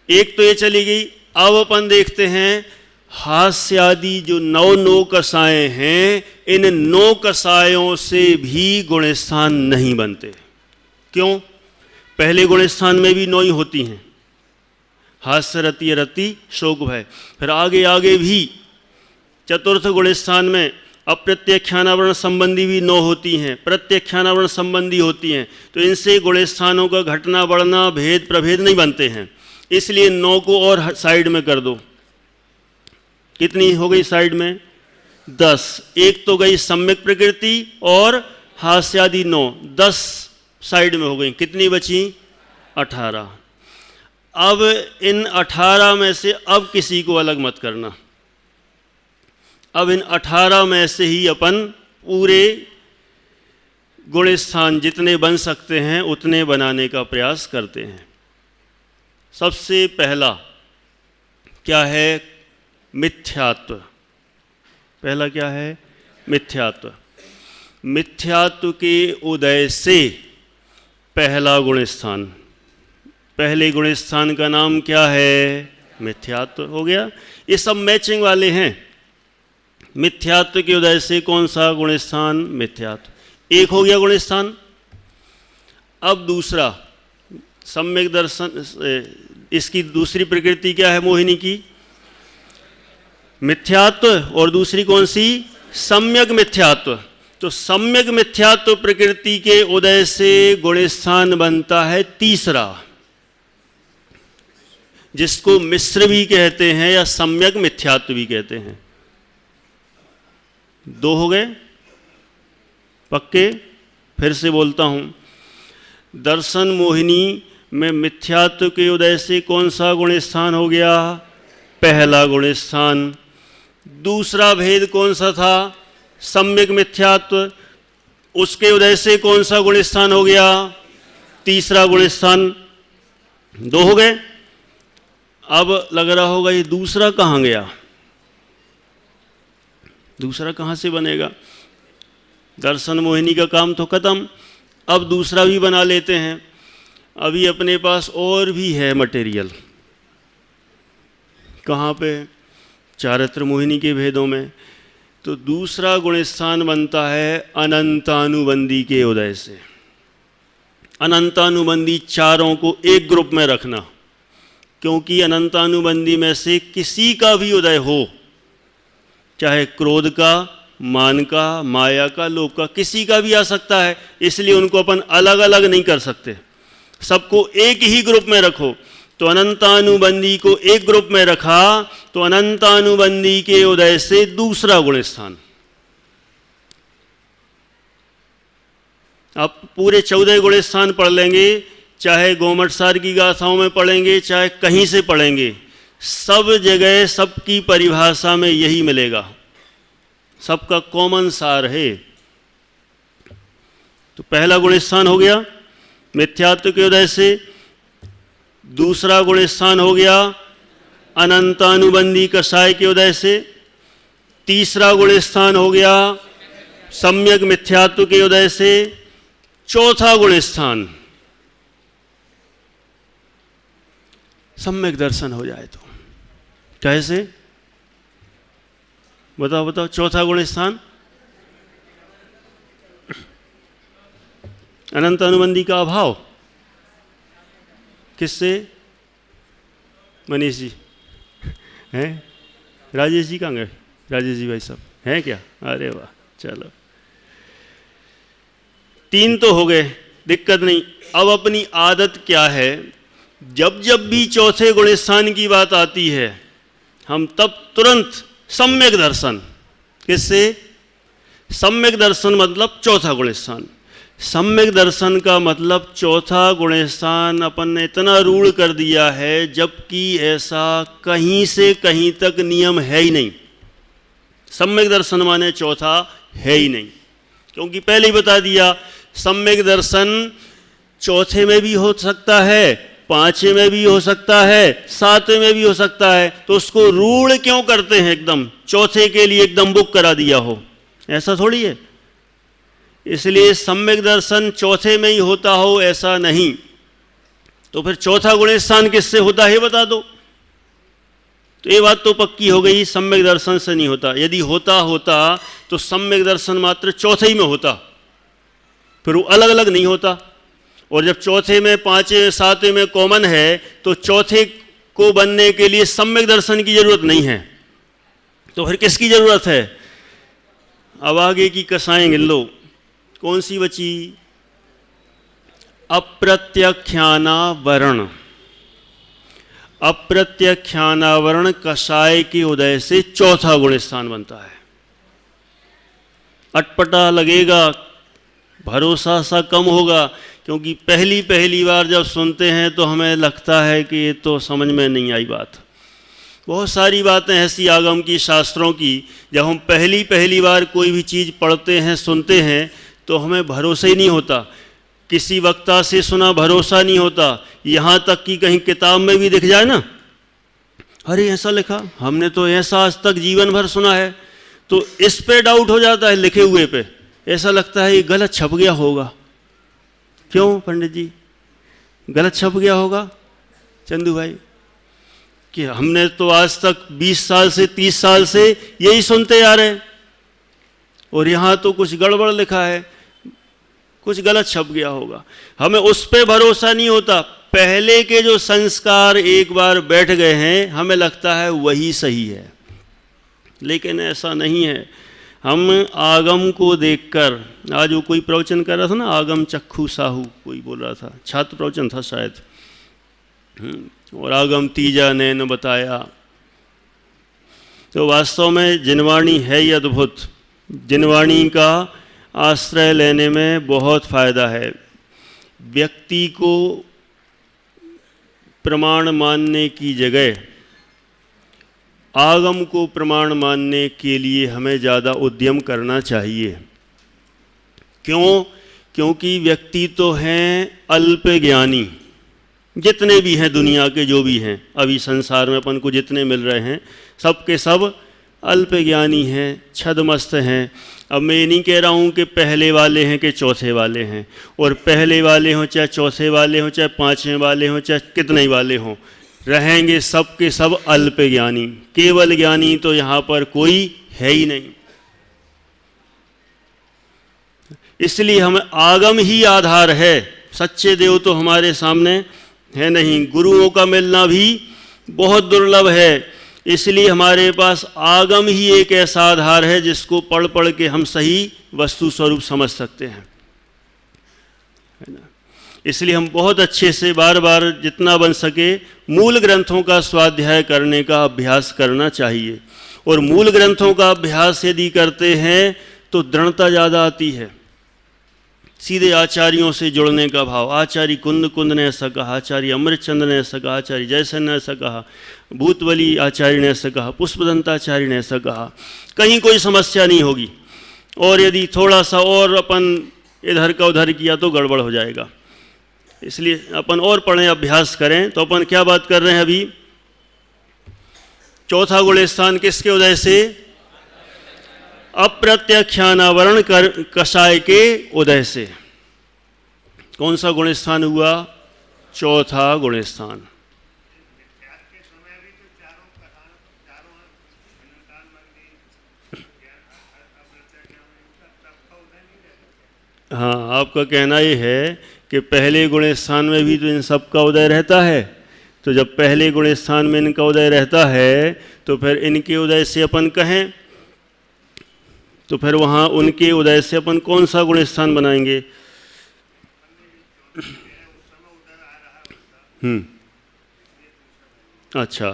एक तो ये चली गई। अब अपन देखते हैं हास्य आदि जो 9 कसाएं हैं, इन 9 कसायों से भी गुणस्थान नहीं बनते। क्यों? पहले गुणस्थान में भी 9 ही होती हैं, हास्य, रति, रति, शोक, भय। फिर आगे आगे भी चतुर्थ गुणस्थान में अप्रत्यक्षानावरण संबंधी भी 9 होती हैं, प्रत्यक्षानावरण संबंधी होती हैं। तो इनसे गुणस्थानों का घटना बढ़ना भेद प्रभेद नहीं बनते हैं। इसलिए 9 को और साइड में कर दो। कितनी हो गई साइड में? 10। एक तो गई सम्यक प्रकृति और हास्यादि 9, 10 साइड में हो गई। कितनी बची? 18। अब इन 18 में से अब किसी को अलग मत करना। अब इन 18 में से ही अपन पूरे गुणस्थान जितने बन सकते हैं उतने बनाने का प्रयास करते हैं। सबसे पहला क्या है? मिथ्यात्व। पहला क्या है? मिथ्यात्व। मिथ्यात्व के उदय से पहला गुणस्थान, पहले गुणस्थान का नाम क्या है? मिथ्यात्व हो गया। ये सब मैचिंग वाले हैं। मिथ्यात्व के उदय से कौन सा गुणस्थान? मिथ्यात्व। एक हो गया गुणस्थान। अब दूसरा सम्यक दर्शन, इसकी दूसरी प्रकृति क्या है मोहिनी की? मिथ्यात्व। और दूसरी कौन सी? सम्यक मिथ्यात्व। तो सम्यक मिथ्यात्व प्रकृति के उदय से गुणस्थान बनता है तीसरा, जिसको मिश्र भी कहते हैं या सम्यक मिथ्यात्व भी कहते हैं। 2 हो गए पक्के। फिर से बोलता हूं, दर्शन मोहिनी में मिथ्यात्व के उदय से कौन सा गुण स्थान हो गया? पहला गुण स्थान। दूसरा भेद कौन सा था? सम्यक मिथ्यात्व, उसके उदय से कौन सा गुण स्थान हो गया? तीसरा गुण स्थान। दो हो गए। अब लग रहा होगा ये दूसरा कहाँ गया? दूसरा कहाँ से बनेगा? दर्शन मोहिनी का काम तो खत्म, अब दूसरा भी बना लेते हैं। अभी अपने पास और भी है मटेरियल। कहाँ पे? चारित्र मोहिनी के भेदों में। तो दूसरा गुण स्थान बनता है अनंतानुबंधी के उदय से। अनंतानुबंधी चारों को एक ग्रुप में रखना, क्योंकि अनंतानुबंधी में से किसी का भी उदय हो, चाहे क्रोध का, मान का, माया का, लोभ का, किसी का भी आ सकता है, इसलिए उनको अपन अलग अलग नहीं कर सकते, सबको एक ही ग्रुप में रखो। तो अनंतानुबंधी को एक ग्रुप में रखा तो अनंतानुबंधी के उदय से दूसरा गुण स्थान। अब पूरे 14 गुण स्थान पढ़ लेंगे, चाहे गोमटसार की गाथाओं में पढ़ेंगे, चाहे कहीं से पढ़ेंगे, सब जगह सबकी परिभाषा में यही मिलेगा, सबका कॉमन सार है। तो पहला गुण स्थान हो गया मिथ्यात्व के उदय से, दूसरा गुण स्थान हो गया अनंतानुबंधी कषाय के उदय से, तीसरा गुण स्थान हो गया सम्यक मिथ्यात्व के उदय से, चौथा गुण स्थान सम्यक दर्शन हो जाए तो कैसे? बताओ बताओ। चौथा गुण स्थान अनंत अनुबंधी का अभाव। किससे? मनीष जी हैं? राजेश जी कहाँ गए? राजेश जी भाई साहब हैं क्या? अरे वाह, चलो 3 तो हो गए, दिक्कत नहीं। अब अपनी आदत क्या है, जब जब भी चौथे गुण स्थान की बात आती है हम तब तुरंत सम्यक दर्शन। किससे? सम्यक दर्शन मतलब चौथा गुण स्थान। सम्यक दर्शन का मतलब चौथा गुण स्थान अपन ने इतना रूढ़ कर दिया है, जबकि ऐसा कहीं से कहीं तक नियम है ही नहीं। सम्यक दर्शन माने चौथा है ही नहीं, क्योंकि पहले ही बता दिया सम्यक दर्शन चौथे में भी हो सकता है, 5वें में भी हो सकता है, 7वें में भी हो सकता है। तो उसको रूढ़ क्यों करते हैं? एकदम चौथे के लिए एकदम बुक करा दिया हो, ऐसा थोड़ी है। इसलिए सम्यक दर्शन चौथे में ही होता हो ऐसा नहीं। तो फिर चौथा गुण स्थान किससे होता है बता दो। तो ये बात तो पक्की हो गई, सम्यक दर्शन से नहीं होता। यदि होता तो सम्यक दर्शन मात्र चौथे ही में होता, फिर वो अलग अलग नहीं होता। और जब चौथे में, 5वें, 7वें में कॉमन है, तो चौथे को बनने के लिए सम्यक दर्शन की जरूरत नहीं है। तो फिर किसकी जरूरत है? अब आगे की कसाएं गिन लो। कौन सी बची? अप्रत्यख्यानावरण। अप्रत्यख्यानावरण कषाय के उदय से चौथा गुण स्थान बनता है। अटपटा लगेगा, भरोसा सा कम होगा, क्योंकि पहली बार जब सुनते हैं तो हमें लगता है कि ये तो समझ में नहीं आई बात। बहुत सारी बातें ऐसी आगम की, शास्त्रों की, जब हम पहली बार कोई भी चीज़ पढ़ते हैं, सुनते हैं, तो हमें भरोसा ही नहीं होता। किसी वक्ता से सुना भरोसा नहीं होता, यहाँ तक कि कहीं किताब में भी दिख जाए ना, अरे ऐसा लिखा, हमने तो ऐसा आज तक जीवन भर सुना है, तो इस पे डाउट हो जाता है। लिखे हुए पे ऐसा लगता है ये गलत छप गया होगा। क्यों पंडित जी गलत छप गया होगा? चंदू भाई, कि हमने तो आज तक 20 साल से 30 साल से यही सुनते आ रहे, और यहाँ तो कुछ गड़बड़ लिखा है, कुछ गलत छप गया होगा। हमें उस पे भरोसा नहीं होता। पहले के जो संस्कार एक बार बैठ गए हैं, हमें लगता है वही सही है, लेकिन ऐसा नहीं है। हम आगम को देखकर, आज वो कोई प्रवचन कर रहा था ना, आगम चक्षु साहू कोई बोल रहा था, छात्र प्रवचन था शायद, और आगम तीजा नैन बताया। तो वास्तव में जिनवाणी है ही अद्भुत। जिनवाणी का आश्रय लेने में बहुत फायदा है। व्यक्ति को प्रमाण मानने की जगह आगम को प्रमाण मानने के लिए हमें ज़्यादा उद्यम करना चाहिए। क्यों? क्योंकि व्यक्ति तो हैं अल्प ज्ञानी, जितने भी हैं दुनिया के, जो भी हैं अभी संसार में अपन को जितने मिल रहे हैं, सब के सब अल्प ज्ञानी हैं, छदमस्त हैं। अब मैं ये नहीं कह रहा हूँ कि पहले वाले हैं कि चौथे वाले हैं, और पहले वाले हों चाहे चौथे वाले हों चाहे पाँचवें वाले हों चाहे कितने ही वाले हों, रहेंगे सब के सब अल्प ज्ञानी। केवल ज्ञानी तो यहाँ पर कोई है ही नहीं। इसलिए हमें आगम ही आधार है, सच्चे देव तो हमारे सामने है नहीं, गुरुओं का मिलना भी बहुत दुर्लभ है। इसलिए हमारे पास आगम ही एक ऐसा आधार है जिसको पढ़ पढ़ के हम सही वस्तु स्वरूप समझ सकते हैं, है ना। इसलिए हम बहुत अच्छे से बार बार जितना बन सके मूल ग्रंथों का स्वाध्याय करने का अभ्यास करना चाहिए। और मूल ग्रंथों का अभ्यास यदि करते हैं तो दृढ़ता ज़्यादा आती है, सीधे आचार्यों से जुड़ने का भाव। आचार्य कुंद ने ऐसा कहा, आचार्य अमृतचंद्र ने ऐसा कहा, आचार्य जयसेन ने ऐसा कहा, भूतवली आचार्य ने ऐसा कहा, पुष्पदंताचार्य ने ऐसा कहा, कहीं कोई समस्या नहीं होगी। और यदि थोड़ा सा और अपन इधर का उधर किया तो गड़बड़ हो जाएगा। इसलिए अपन और पढ़ें, अभ्यास करें। तो अपन क्या बात कर रहे हैं अभी? चौथा गुण स्थान किसके उदय से? अप्रत्यक्षानावरण कषाय के उदय से। कौन सा गुण स्थान हुआ? चौथा गुण स्थान। हाँ, आपका कहना ये है कि पहले गुण स्थान में भी तो इन सब का उदय रहता है। तो जब पहले गुण स्थान में इनका उदय रहता है तो फिर इनके उदय से अपन कहें तो फिर वहाँ उनके उदय से अपन कौन सा गुण स्थान बनाएंगे? अच्छा,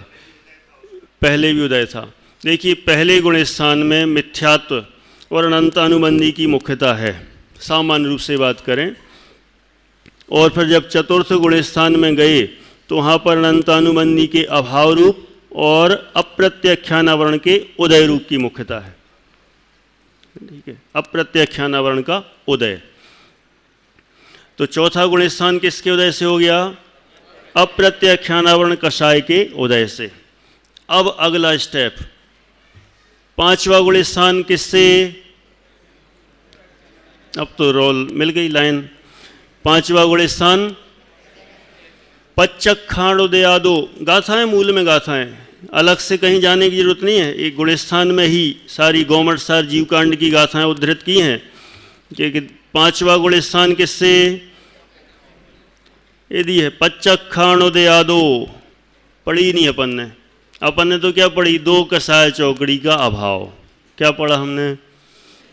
पहले भी उदय था। देखिए, पहले गुण स्थान में मिथ्यात्व और अनंतानुबंधी की मुख्यता है, सामान्य रूप से बात करें। और फिर जब चतुर्थ गुण स्थान में गए तो वहाँ पर अनंतानुबंधी के अभाव रूप और अप्रत्यक्षानावरण के उदय रूप की मुख्यता है। ठीक है, अप्रत्यक्षानावरण का उदय। तो चौथा गुण स्थान किसके उदय से हो गया? अप्रत्यक्षानावरण कषाय के उदय से। अब अगला स्टेप, पांचवा गुण स्थान किससे? अब तो रोल मिल गई लाइन। पांचवा गुण स्थान पच्चक्षाणोदयादो। गाथाएं, मूल में गाथाएं, अलग से कहीं जाने की जरूरत नहीं है। एक गुण स्थान में ही सारी गौमठ सार जीवकांड की गाथाएं उद्धृत की हैं कि पांचवा गुण स्थान किससे? यदि है पच्चक्षाणोदयादो। पढ़ी नहीं अपन ने तो क्या पढ़ी? दो कषाय चौकड़ी का अभाव। क्या पढ़ा हमने?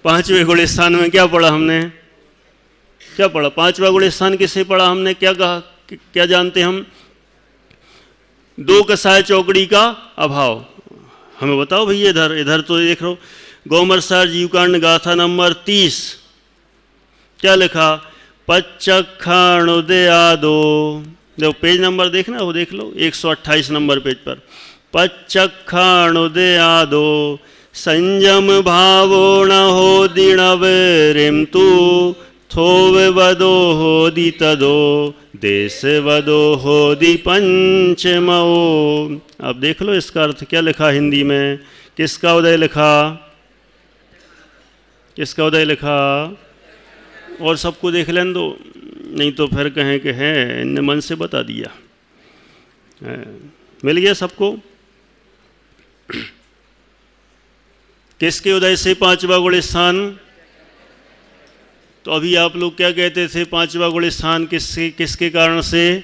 पांचवें गुण स्थान में क्या पढ़ा हमने? क्या पढ़ा? पांचवा गुण स्थान किससे पढ़ा हमने? क्या कहा? क्या जानते हम? दो कषाय चौकड़ी का अभाव। हमें बताओ भैया, इधर तो देख लो, गौमरसार जीवकांड गाथा नंबर 30 क्या लिखा? पच्चक्षाणोदयादो। जब पेज नंबर देखना वो देख लो, 128 नंबर पेज पर। पच्चक्षाणोदयादो संयम भावो न हो दिणव रिमतु थोव वदो होदि तदो देश वदो होदि पंचमो। अब देख लो इसका अर्थ क्या लिखा हिंदी में। किसका उदय लिखा? किसका उदय लिखा? और सबको देख लें दो, नहीं तो फिर कहें कि है इनने मन से बता दिया। मिल गया सबको? किसके उदय से पांचवा गुण स्थान? तो अभी आप लोग क्या कहते थे? पांचवा गुण स्थान किसके कारण से?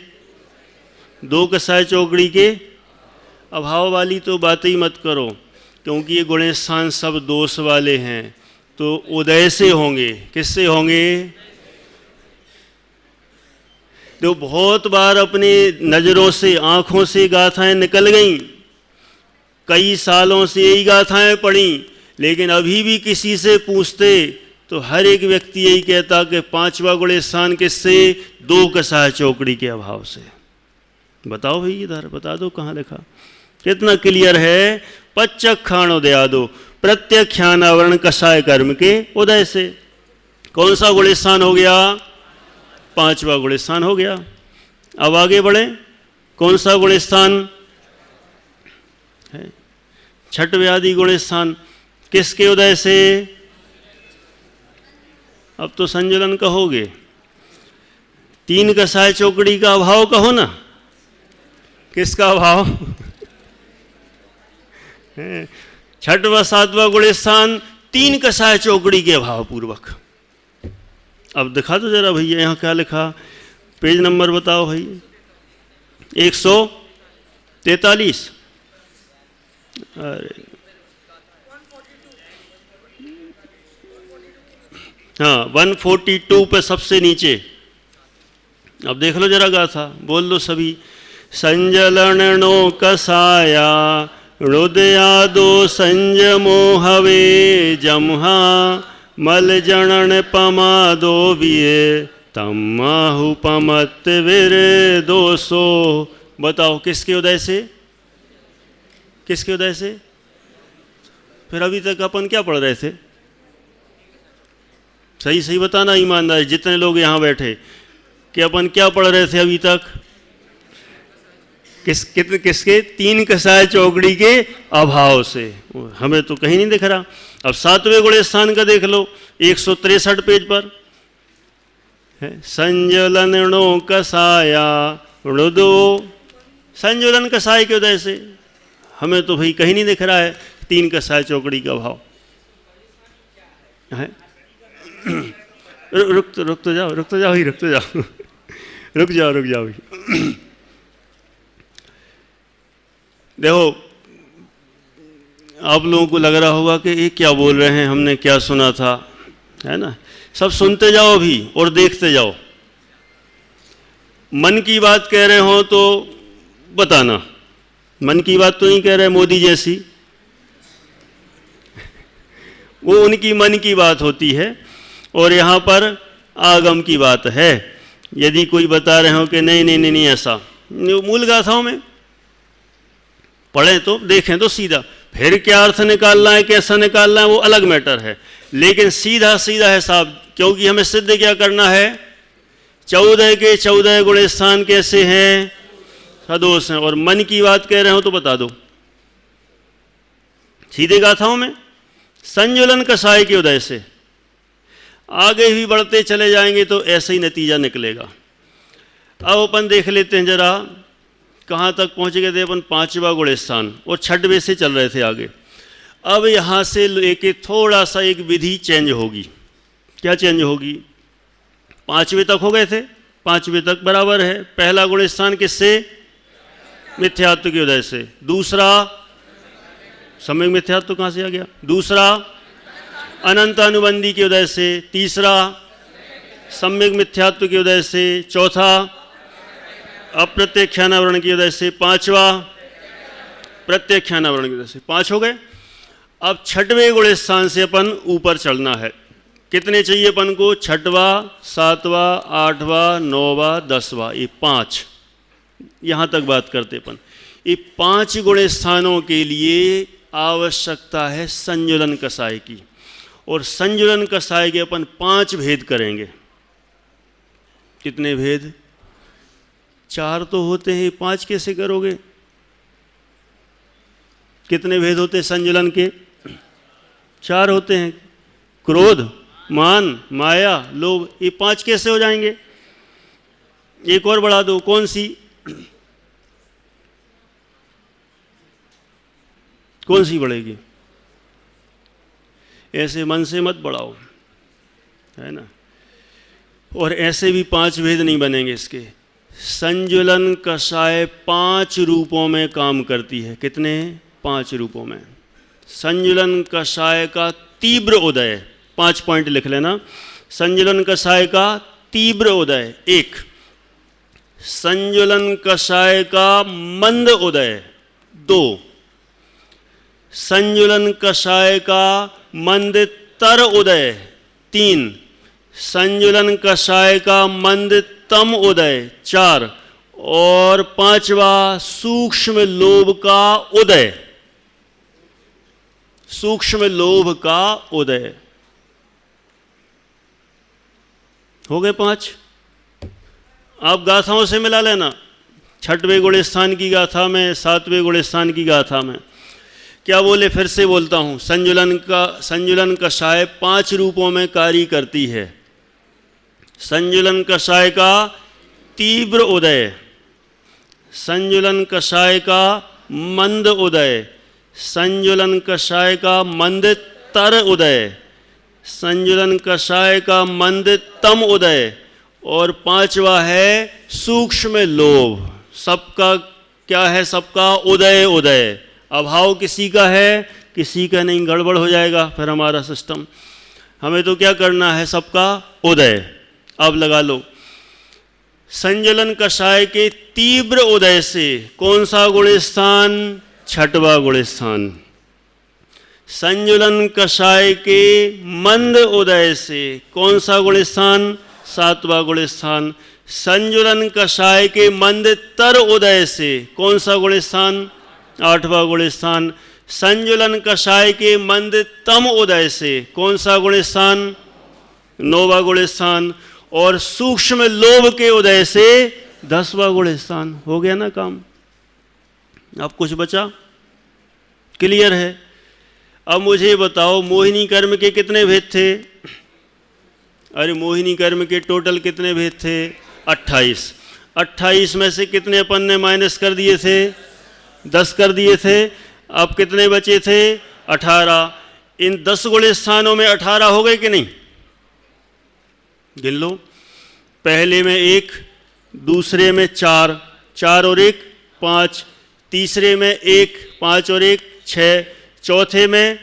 दो कषाय चौकड़ी के अभाव वाली तो बात ही मत करो, क्योंकि ये गुण स्थान सब दोष वाले हैं, तो उदय से होंगे। किससे होंगे? तो बहुत बार अपनी नज़रों से, आँखों से गाथाएं निकल गईं, कई सालों से यही गाथाएं पढ़ी, लेकिन अभी भी किसी से पूछते तो हर एक व्यक्ति यही कहता कि पांचवा गुण स्थान किससे? दो कसाय चौकड़ी के अभाव से। बताओ भाई, इधर बता दो कहाँ लिखा, कितना क्लियर है। पच्चक्षाणोदयादो प्रत्यक्षानावरण कसाय कर्म के उदय से। कौन सा गुण स्थान हो गया? पांचवा गुण स्थान हो गया। अब आगे बढ़े, कौन सा गुण स्थान है? छठवें आदि गुण स्थान किसके उदय से? अब तो संजुलन कहोगे, तीन कसाय चौकड़ी का अभाव कहो ना। किसका अभाव? छठवा सातवा गुण स्थान तीन कसाय चौकड़ी के अभाव पूर्वक। अब दिखा दो जरा भैया, यहाँ क्या लिखा, पेज नंबर बताओ भाई। 143। अरे हाँ, 142 पे सबसे नीचे। अब देख लो जरा गाथा, बोल दो सभी। संजलनो कसाया हृदयादो संजमो हवे जमहा मल जनन पमादो विये तमाहुपमत वीर दोषो। बताओ किसके उदय से? किसके उदय से? फिर अभी तक अपन क्या पढ़ रहे थे? सही सही बताना ईमानदार, जितने लोग यहाँ बैठे, कि अपन क्या पढ़ रहे थे अभी तक? किसके? तीन कसाय चौकड़ी के अभाव से। हमें तो कहीं नहीं दिख रहा। अब सातवें गुण स्थान का देख लो, 163 पेज पर है। संज्वलनो कसाया हृदो, संज्वलन कसाय के उदय से। हमें तो भाई कहीं नहीं दिख रहा है तीन कसाय चौकड़ी का अभाव है। रुक तो जाओ ही, रुक जाओ देखो, आप लोगों को लग रहा होगा कि ये क्या बोल रहे हैं, हमने क्या सुना था, है ना। सब सुनते जाओ भी और देखते जाओ। मन की बात कह रहे हो तो बताना, मन की बात तो नहीं कह रहे मोदी जैसी, वो उनकी मन की बात होती है और यहाँ पर आगम की बात है। यदि कोई बता रहे हो कि नहीं ऐसा, मूल गाथाओं में पढ़ें तो देखें तो सीधा, फिर क्या अर्थ निकालना है, कैसा निकालना है, वो अलग मैटर है, लेकिन सीधा है साहब। क्योंकि हमें सिद्ध क्या करना है? 14 के 14 गुण स्थान कैसे हैं? सदोष हैं। और मन की बात कह रहे हो तो बता दो सीधे गाथाओं में। संजुलन कसाय के उदय से। आगे भी बढ़ते चले जाएंगे तो ऐसा ही नतीजा निकलेगा। अब अपन देख लेते हैं जरा, कहाँ तक पहुँच गए थे अपन? पांचवा गुण स्थान, और छठवें से चल रहे थे आगे। अब यहाँ से लेके थोड़ा सा एक विधि चेंज होगी। क्या चेंज होगी? पांचवें तक हो गए थे, पांचवें तक बराबर है। पहला गुण स्थान किससे? मिथ्यात्व के उदय से। दूसरा सम्यक मिथ्यात्व कहाँ से आ गया? दूसरा अनंत अनुबंधी के उदय से। तीसरा सम्यक मिथ्यात्व के उदय से। चौथा अप्रत्यक्षानावरण के उदय से। पांचवा प्रत्यक्षानावरण के उदय से। 5 हो गए। अब छठवें गुण स्थान से अपन ऊपर चलना है। कितने चाहिए अपन को? छठवा, सातवा, आठवा, नौवा, 10वां, ये 5। यहाँ तक बात करते अपन। ये 5 गुण स्थानों के लिए आवश्यकता है संजुलन कसाय की, और संजुलन कसाय के अपन 5 भेद करेंगे। कितने भेद? 4 तो होते हैं, 5 कैसे करोगे? कितने भेद होते हैं संजुलन के? 4 होते हैं। क्रोध, मान, माया, लोभ, ये 5 कैसे हो जाएंगे? एक और बढ़ा दो। कौन सी? कौन सी बढ़ेगी? ऐसे मन से मत बढ़ाओ, है ना। और ऐसे भी 5 भेद नहीं बनेंगे इसके। संजुलन कसाय 5 रूपों में काम करती है। कितने? 5 रूपों में। संजुलन कसाय का तीव्र उदय, 5 पॉइंट लिख लेना। संजुलन कसाय का तीव्र उदय 1, संजुलन कसाय का मंद उदय 2, संजुलन कसाय का मंदतर उदय 3 संजुलन कषाय का मंदतम उदय, 4 और 5वां सूक्ष्म लोभ का उदय, सूक्ष्म लोभ का उदय। हो गए 5। आप गाथाओं से मिला लेना, 6वें गुणस्थान की गाथा में, 7वें गुणस्थान की गाथा में क्या बोले, फिर से बोलता हूं। संजुलन कषाय 5 रूपों में कार्य करती है। संजुलन कषाय का तीव्र उदय, संजुलन कषाय का मंद उदय, संजुलन कषाय का मंदतर उदय, संजुलन कषाय का मंदतम उदय, और 5वां है सूक्ष्म लोभ। सबका क्या है? सबका उदय उदय। अभाव किसी का है, किसी का नहीं, गड़बड़ हो जाएगा फिर हमारा सिस्टम। हमें तो क्या करना है? सबका उदय। अब लगा लो, संजुलन कषाय के तीव्र उदय से कौन सा गुणस्थान? 6वां गुणस्थान। संजुलन कषाय के मंद उदय से कौन सा गुणस्थान? 7वां गुणस्थान। संजुलन कषाय के मंदतर उदय से कौन सा गुणस्थान? 8वां गुणस्थान। संजुलन कषाय के मंदतम उदय से कौन सा गुणस्थान? 9वां गुणस्थान। और सूक्ष्म लोभ के उदय से 10वां गुणस्थान। हो गया ना काम? अब कुछ बचा? क्लियर है? अब मुझे बताओ, मोहिनी कर्म के कितने भेद थे? अरे मोहिनी कर्म के टोटल कितने भेद थे? 28। 28 में से कितने अपन ने माइनस कर दिए थे? 10 कर दिए थे। अब कितने बचे थे? 18। इन 10 गुणस्थानों में 18 हो गए कि नहीं? गिन लो। पहले में 1, दूसरे में 4, 4 और 1 5, तीसरे में 1, 5 और 1 6, चौथे में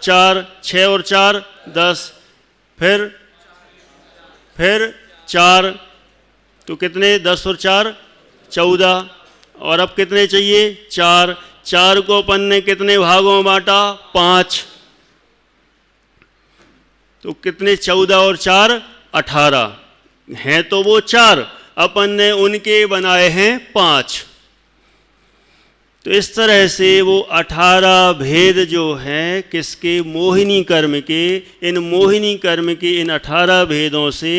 4, 6 और 4 10, फिर 4, तो कितने? 10 और 4 14। और अब कितने चाहिए? 4। 4 को अपन ने कितने भागों में बांटा? 5। तो कितने? 14 और 4 18 हैं, तो वो 4, अपन ने उनके बनाए हैं 5। तो इस तरह से वो 18 भेद जो हैं किसके? मोहिनी कर्म के। इन मोहिनी कर्म के इन 18 भेदों से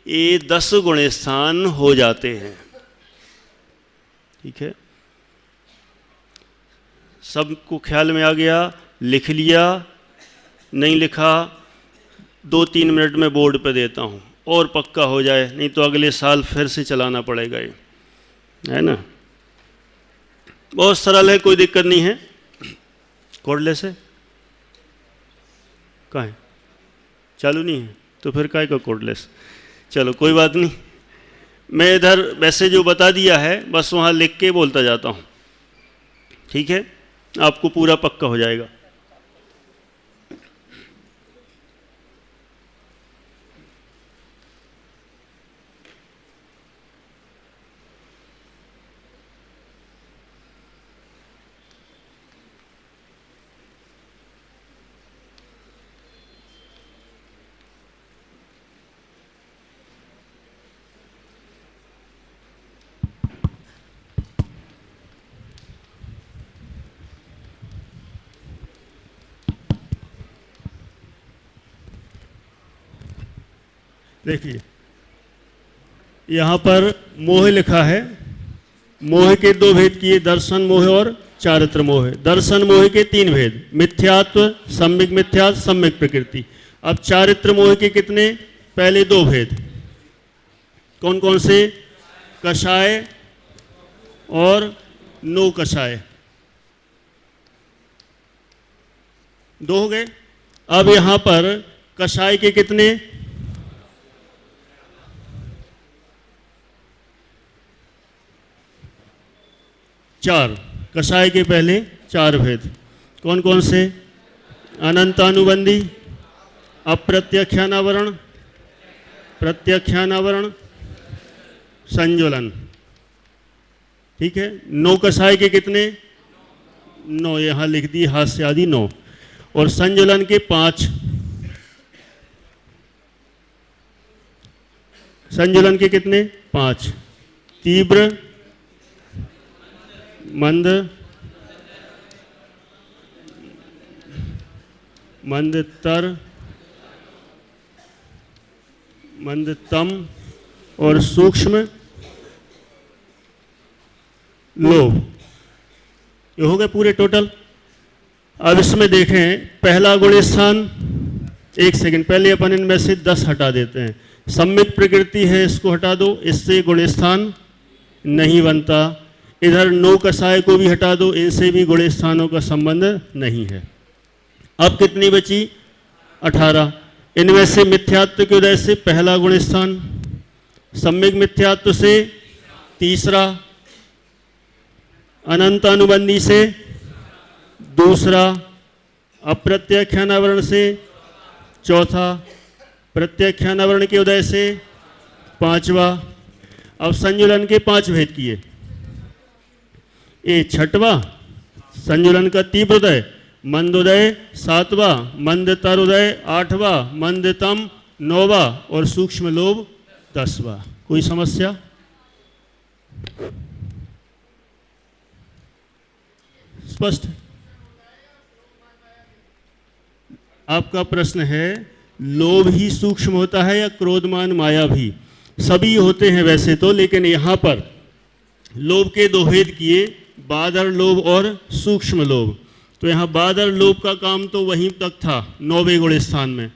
ये 10 गुणस्थान हो जाते हैं। ठीक है, सबको ख्याल में आ गया? लिख लिया? नहीं लिखा? 2-3 मिनट में बोर्ड पे देता हूँ और पक्का हो जाए, नहीं तो अगले साल फिर से चलाना पड़ेगा ये, है ना? बहुत सरल है, कोई दिक्कत नहीं है। कोडलेस है? कहाँ है? चालू नहीं है तो फिर काहे का कोडलेस? चलो कोई बात नहीं, मैं इधर वैसे जो बता दिया है बस वहाँ लिख के बोलता जाता हूँ। ठीक है, आपको पूरा पक्का हो जाएगा। देखिए यहाँ पर मोह लिखा है। मोह के 2 भेद किए, दर्शन मोह और चारित्र मोह। दर्शन मोह के 3 भेद, मिथ्यात्व, सम्यक मिथ्यात्व, सम्यक प्रकृति। अब चारित्र मोह के कितने? पहले 2 भेद, कौन कौन से? कषाय और नो कषाय, 2 हो गए। अब यहाँ पर कषाय के कितने? 4। कषाय के पहले 4 भेद, कौन कौन से? अनंतानुबंधी, अप्रत्यख्यानावरण, प्रत्यख्यानावरण, संजुलन। ठीक है, 9 कषाय के कितने? 9, यहाँ लिख दी हास्य आदि 9, और संजुलन के 5। संजुलन के कितने? 5। तीव्र, मंद, मंदतर, मंदतम और सूक्ष्म लोभ। ये हो गए पूरे टोटल। अब इसमें देखें पहला गुण स्थान, एक सेकंड पहले अपन इनमें से 10 हटा देते हैं। सम्मिक प्रकृति है, इसको हटा दो, इससे गुण स्थान नहीं बनता। इधर नो कसाय को भी हटा दो, इनसे भी गुण स्थानों का संबंध नहीं है। अब कितनी बची? 18। इनमें से मिथ्यात्व के उदय से पहला गुण स्थान, सम्यक मिथ्यात्व से तीसरा, अनंत अनुबंधी से दूसरा, अप्रत्याख्यानावरण से चौथा, प्रत्याख्यानावरण के उदय से पांचवा। अब संजुलन के 5 भेद किए। ये छठवा संजुलन का तीव्र उदय, मंदोदय 7वां, मंदतर उदय 8वां, मंदतम 9वां और सूक्ष्म लोभ 10वां। कोई समस्या? स्पष्ट? आपका प्रश्न है लोभ ही सूक्ष्म होता है या क्रोधमान माया भी? सभी होते हैं वैसे तो, लेकिन यहां पर लोभ के 2 भेद किए, बादर लोभ और सूक्ष्म लोभ। तो यहाँ बादर लोभ का काम तो वहीं तक था 9वें गुण स्थान में,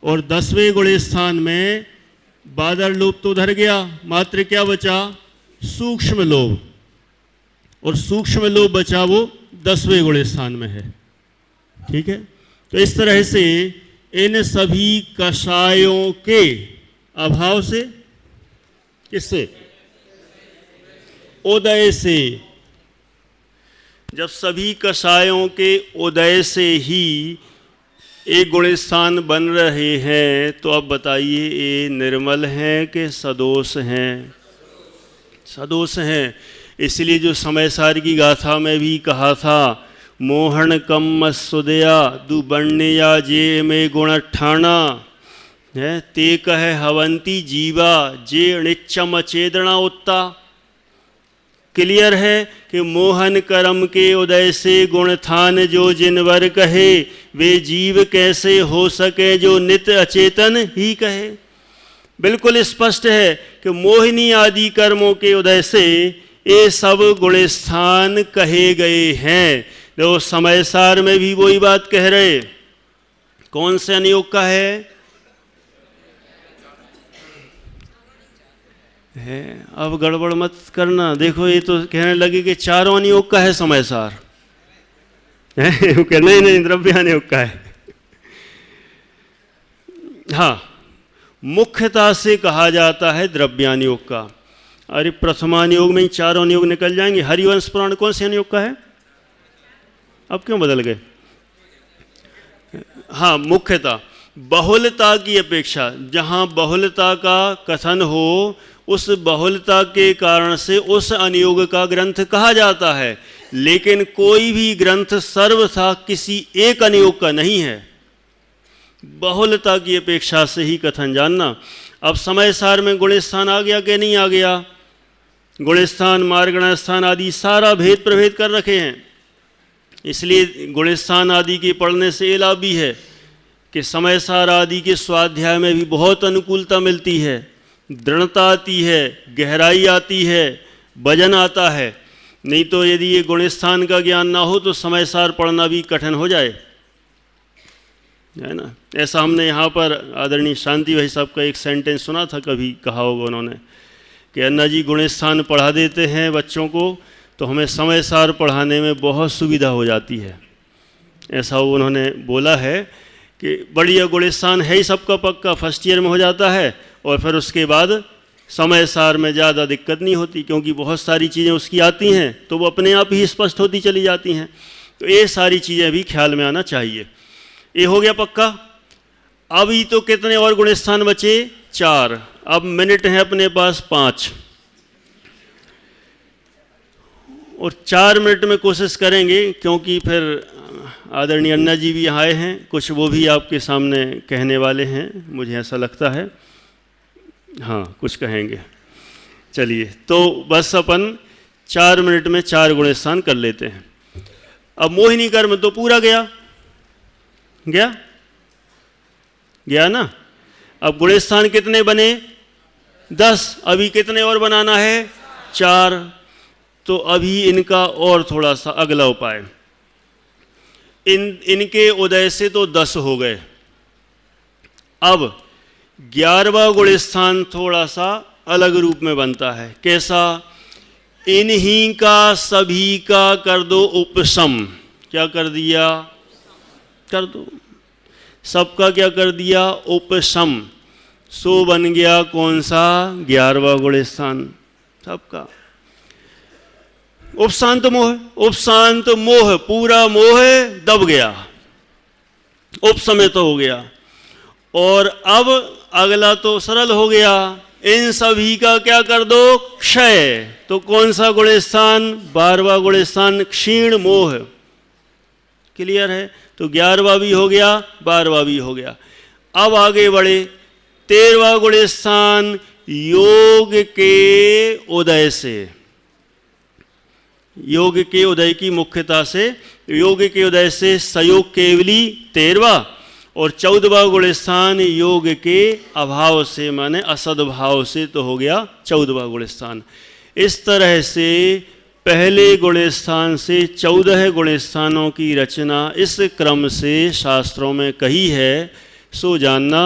और 10वें गुण स्थान में बादर लोभ तो उधर गया, मात्र क्या बचा? सूक्ष्म लोभ। और सूक्ष्म लोभ बचा वो 10वें गुण स्थान में है। ठीक है, तो इस तरह से इन सभी कषायों के अभाव से, किससे? उदय से। जब सभी कषायों के उदय से ही एक गुण स्थान बन रहे हैं, तो अब बताइए ये निर्मल हैं कि सदोष हैं? सदोष हैं। इसलिए जो समय सार की गाथा में भी कहा था, मोहन कम सुदया दुबण्या जे में गुण ठाना है, ते कह हवंती जीवा जे अणिच्चम चेदना उत्ता। क्लियर है कि मोहन कर्म के उदय से गुण थान जो जिनवर कहे, वे जीव कैसे हो सके जो नित्य अचेतन ही कहे। बिल्कुल स्पष्ट है कि मोहिनी आदि कर्मों के उदय से ये सब गुण स्थान कहे गए हैं। तो समय सार में भी वही बात कह रहे। कौन से अनुयोग का है? अब गड़बड़ मत करना। देखो ये तो कहने लगे कि चारों अनुयोग का है समय सार है। वो कह नहीं द्रव्यानुयोग का है। हाँ, मुख्यता से कहा जाता है द्रव्यानुयोग का। अरे प्रथमानुयोग में चारों अनुयोग निकल जाएंगे। हरिवंश पुराण कौन से अनुयोग का है? अब क्यों बदल गए? हाँ, मुख्यता। बहुलता की अपेक्षा जहाँ बहुलता का कथन हो, उस बहुलता के कारण से उस अनुयोग का ग्रंथ कहा जाता है। लेकिन कोई भी ग्रंथ सर्वथा किसी एक अनुयोग का नहीं है। बहुलता की अपेक्षा से ही कथन जानना। अब समय सार में गुण स्थान आ गया कि नहीं आ गया? गुण स्थान, मार्गण स्थान आदि सारा भेद प्रभेद कर रखे हैं। इसलिए गुण स्थान आदि के पढ़ने से ये लाभ भी है कि समय सार आदि के स्वाध्याय में भी बहुत अनुकूलता मिलती है, दृढ़ता आती है, गहराई आती है, वजन आता है। नहीं तो यदि ये गुण स्थान का ज्ञान ना हो तो समय सार पढ़ना भी कठिन हो जाए, है ना। ऐसा हमने यहाँ पर आदरणीय शांति भाई साहब का एक सेंटेंस सुना था, कभी कहा होगा उन्होंने कि अन्ना जी गुण स्थान पढ़ा देते हैं बच्चों को तो हमें समय सार पढ़ाने में बहुत सुविधा हो जाती है। ऐसा उन्होंने बोला है कि बढ़िया गुण स्थान है ही सबका पक्का, फर्स्ट ईयर में हो जाता है, और फिर उसके बाद समय सार में ज़्यादा दिक्कत नहीं होती, क्योंकि बहुत सारी चीज़ें उसकी आती हैं तो वो अपने आप ही स्पष्ट होती चली जाती हैं। तो ये सारी चीज़ें भी ख्याल में आना चाहिए। ये हो गया पक्का। अभी तो कितने और गुण स्थान बचे? 4। अब मिनट हैं अपने पास 5, और 4 मिनट में कोशिश करेंगे, क्योंकि फिर आदरणीय अन्ना जी भी आए हैं, कुछ वो भी आपके सामने कहने वाले हैं, मुझे ऐसा लगता है। हाँ कुछ कहेंगे। चलिए तो बस अपन 4 मिनट में 4 गुण स्थान कर लेते हैं। अब मोहिनी कर्म तो पूरा गया गया ना। अब गुण स्थान कितने बने? 10। अभी कितने और बनाना है? 4। तो अभी इनका और थोड़ा सा अगला उपाय, इनके उदय से तो 10 हो गए। अब 11वां गुण स्थान थोड़ा सा अलग रूप में बनता है। कैसा? इन्हीं का सभी का कर दो उपशम। क्या कर दिया? कर दो। सबका क्या कर दिया? उपशम। सो बन गया कौन सा? 11वां गुण स्थान सबका। उपशांत मोह, उपशांत मोह, पूरा मोह दब गया, उपशमित हो गया। और अब अगला तो सरल हो गया, इन सभी का क्या कर दो? क्षय। तो कौन सा गुण स्थान? 12वां गुण स्थान, क्षीण मोह। क्लियर है? तो 11वां भी हो गया, 12वां भी हो गया। अब आगे बढ़े, 13वां गुण स्थान, योग के उदय से। योग के उदय की मुख्यता से, योग के उदय से सयोग केवली 13वां, और 14वां गुण स्थान योग के अभाव से, माने असद्भाव से, तो हो गया 14वां गुण स्थान। इस तरह से पहले गुण स्थान से 14 गुण स्थानों की रचना इस क्रम से शास्त्रों में कही है। सो जानना।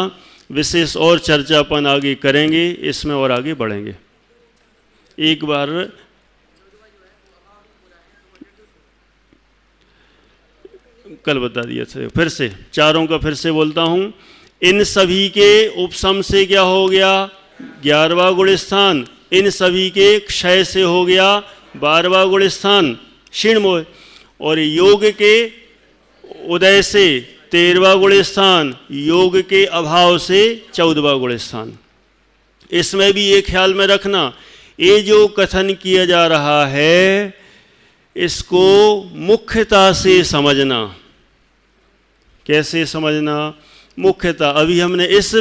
विशेष और चर्चा अपन आगे करेंगे, इसमें और आगे बढ़ेंगे। एक बार कल बता दिया था, फिर से चारों का फिर से बोलता हूं। इन सभी के उपशम से क्या हो गया? 11वां गुण स्थान। इन सभी के क्षय से हो गया 12वां गुण स्थान, क्षीण मोह। और योग के उदय से 13वां गुण स्थान, योग के अभाव से 14वां गुण स्थान। इसमें भी एक ख्याल में रखना, ये जो कथन किया जा रहा है इसको मुख्यता से समझना। कैसे समझना? मुख्यता। अभी हमने इस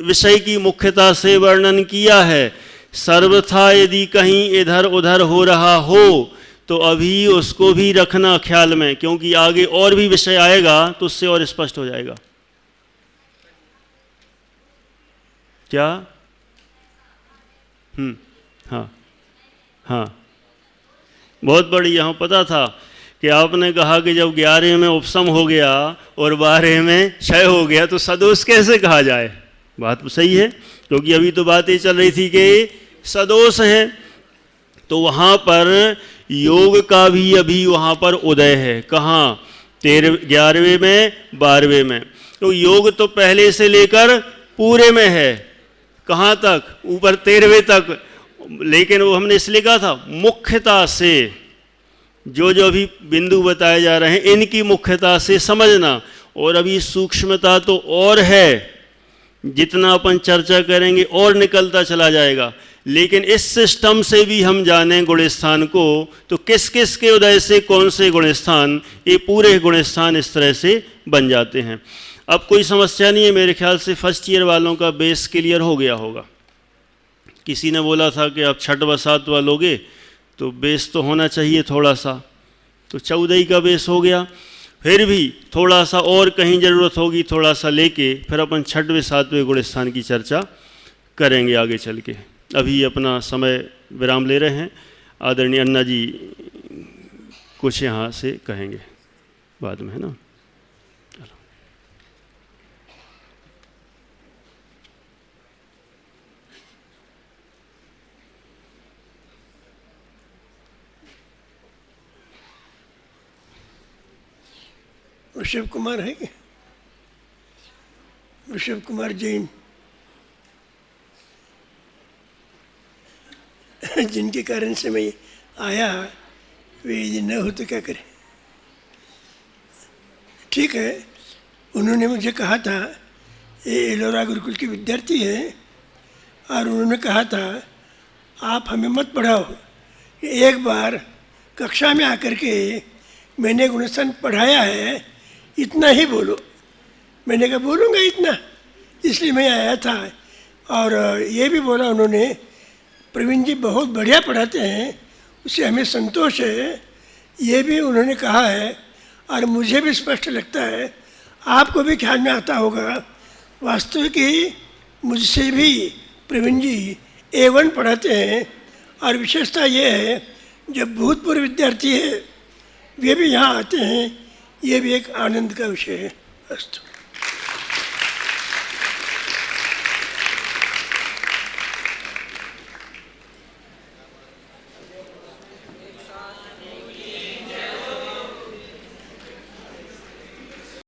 विषय की मुख्यता से वर्णन किया है। सर्वथा यदि कहीं इधर उधर हो रहा हो तो अभी उसको भी रखना ख्याल में, क्योंकि आगे और भी विषय आएगा तो उससे और स्पष्ट हो जाएगा। क्या? हाँ, बहुत बढ़िया। यहाँ पता था कि आपने कहा कि जब 11 में उपशम हो गया और 12 में क्षय हो गया तो सदोष कैसे कहा जाए। बात तो सही है, क्योंकि अभी तो बात ये चल रही थी कि सदोष है, तो वहाँ पर योग का भी अभी वहाँ पर उदय है। कहाँ? 11वें में, 12वें में। तो योग तो पहले से लेकर पूरे में है। कहाँ तक? ऊपर 13वें तक। लेकिन वो हमने इसलिए कहा था मुख्यता से, जो जो अभी बिंदु बताए जा रहे हैं इनकी मुख्यता से समझना। और अभी सूक्ष्मता तो और है, जितना अपन चर्चा करेंगे और निकलता चला जाएगा। लेकिन इस सिस्टम से भी हम जानें गुण स्थान को, तो किस किस के उदय से कौन से गुण स्थान, ये पूरे गुण स्थान इस तरह से बन जाते हैं। अब कोई समस्या नहीं है, मेरे ख्याल से फर्स्ट ईयर वालों का बेस क्लियर हो गया होगा। किसी ने बोला था कि आप 6वां 7वां लोगे तो बेस तो होना चाहिए थोड़ा सा, तो 14 का बेस हो गया। फिर भी थोड़ा सा और कहीं ज़रूरत होगी, थोड़ा सा लेके फिर अपन 6वें 7वें गुण स्थान की चर्चा करेंगे आगे चल के। अभी अपना समय विराम ले रहे हैं। आदरणीय अन्ना जी कुछ यहाँ से कहेंगे बाद में, है ना। ऋषभ कुमार है क्या? ऋषभ कुमार जैन, जिनके कारण से मैं आया, वे यदि न हो तो क्या करें। ठीक है, उन्होंने मुझे कहा था, ये एलोरा गुरुकुल के विद्यार्थी हैं, और उन्होंने कहा था आप हमें मत पढ़ाओ, एक बार कक्षा में आकर के मैंने गुणस्थान पढ़ाया है, इतना ही बोलो। मैंने कहा बोलूँगा इतना, इसलिए मैं आया था। और ये भी बोला उन्होंने, प्रवीण जी बहुत बढ़िया पढ़ाते हैं, उससे हमें संतोष है, ये भी उन्होंने कहा है। और मुझे भी स्पष्ट लगता है, आपको भी ख्याल में आता होगा, वास्तविक ही मुझसे भी प्रवीण जी A1 पढ़ाते हैं। और विशेषता ये है, जब भूतपूर्व विद्यार्थी है वे भी यहाँ आते हैं, ये भी एक आनंद का विषय है। अस्तु।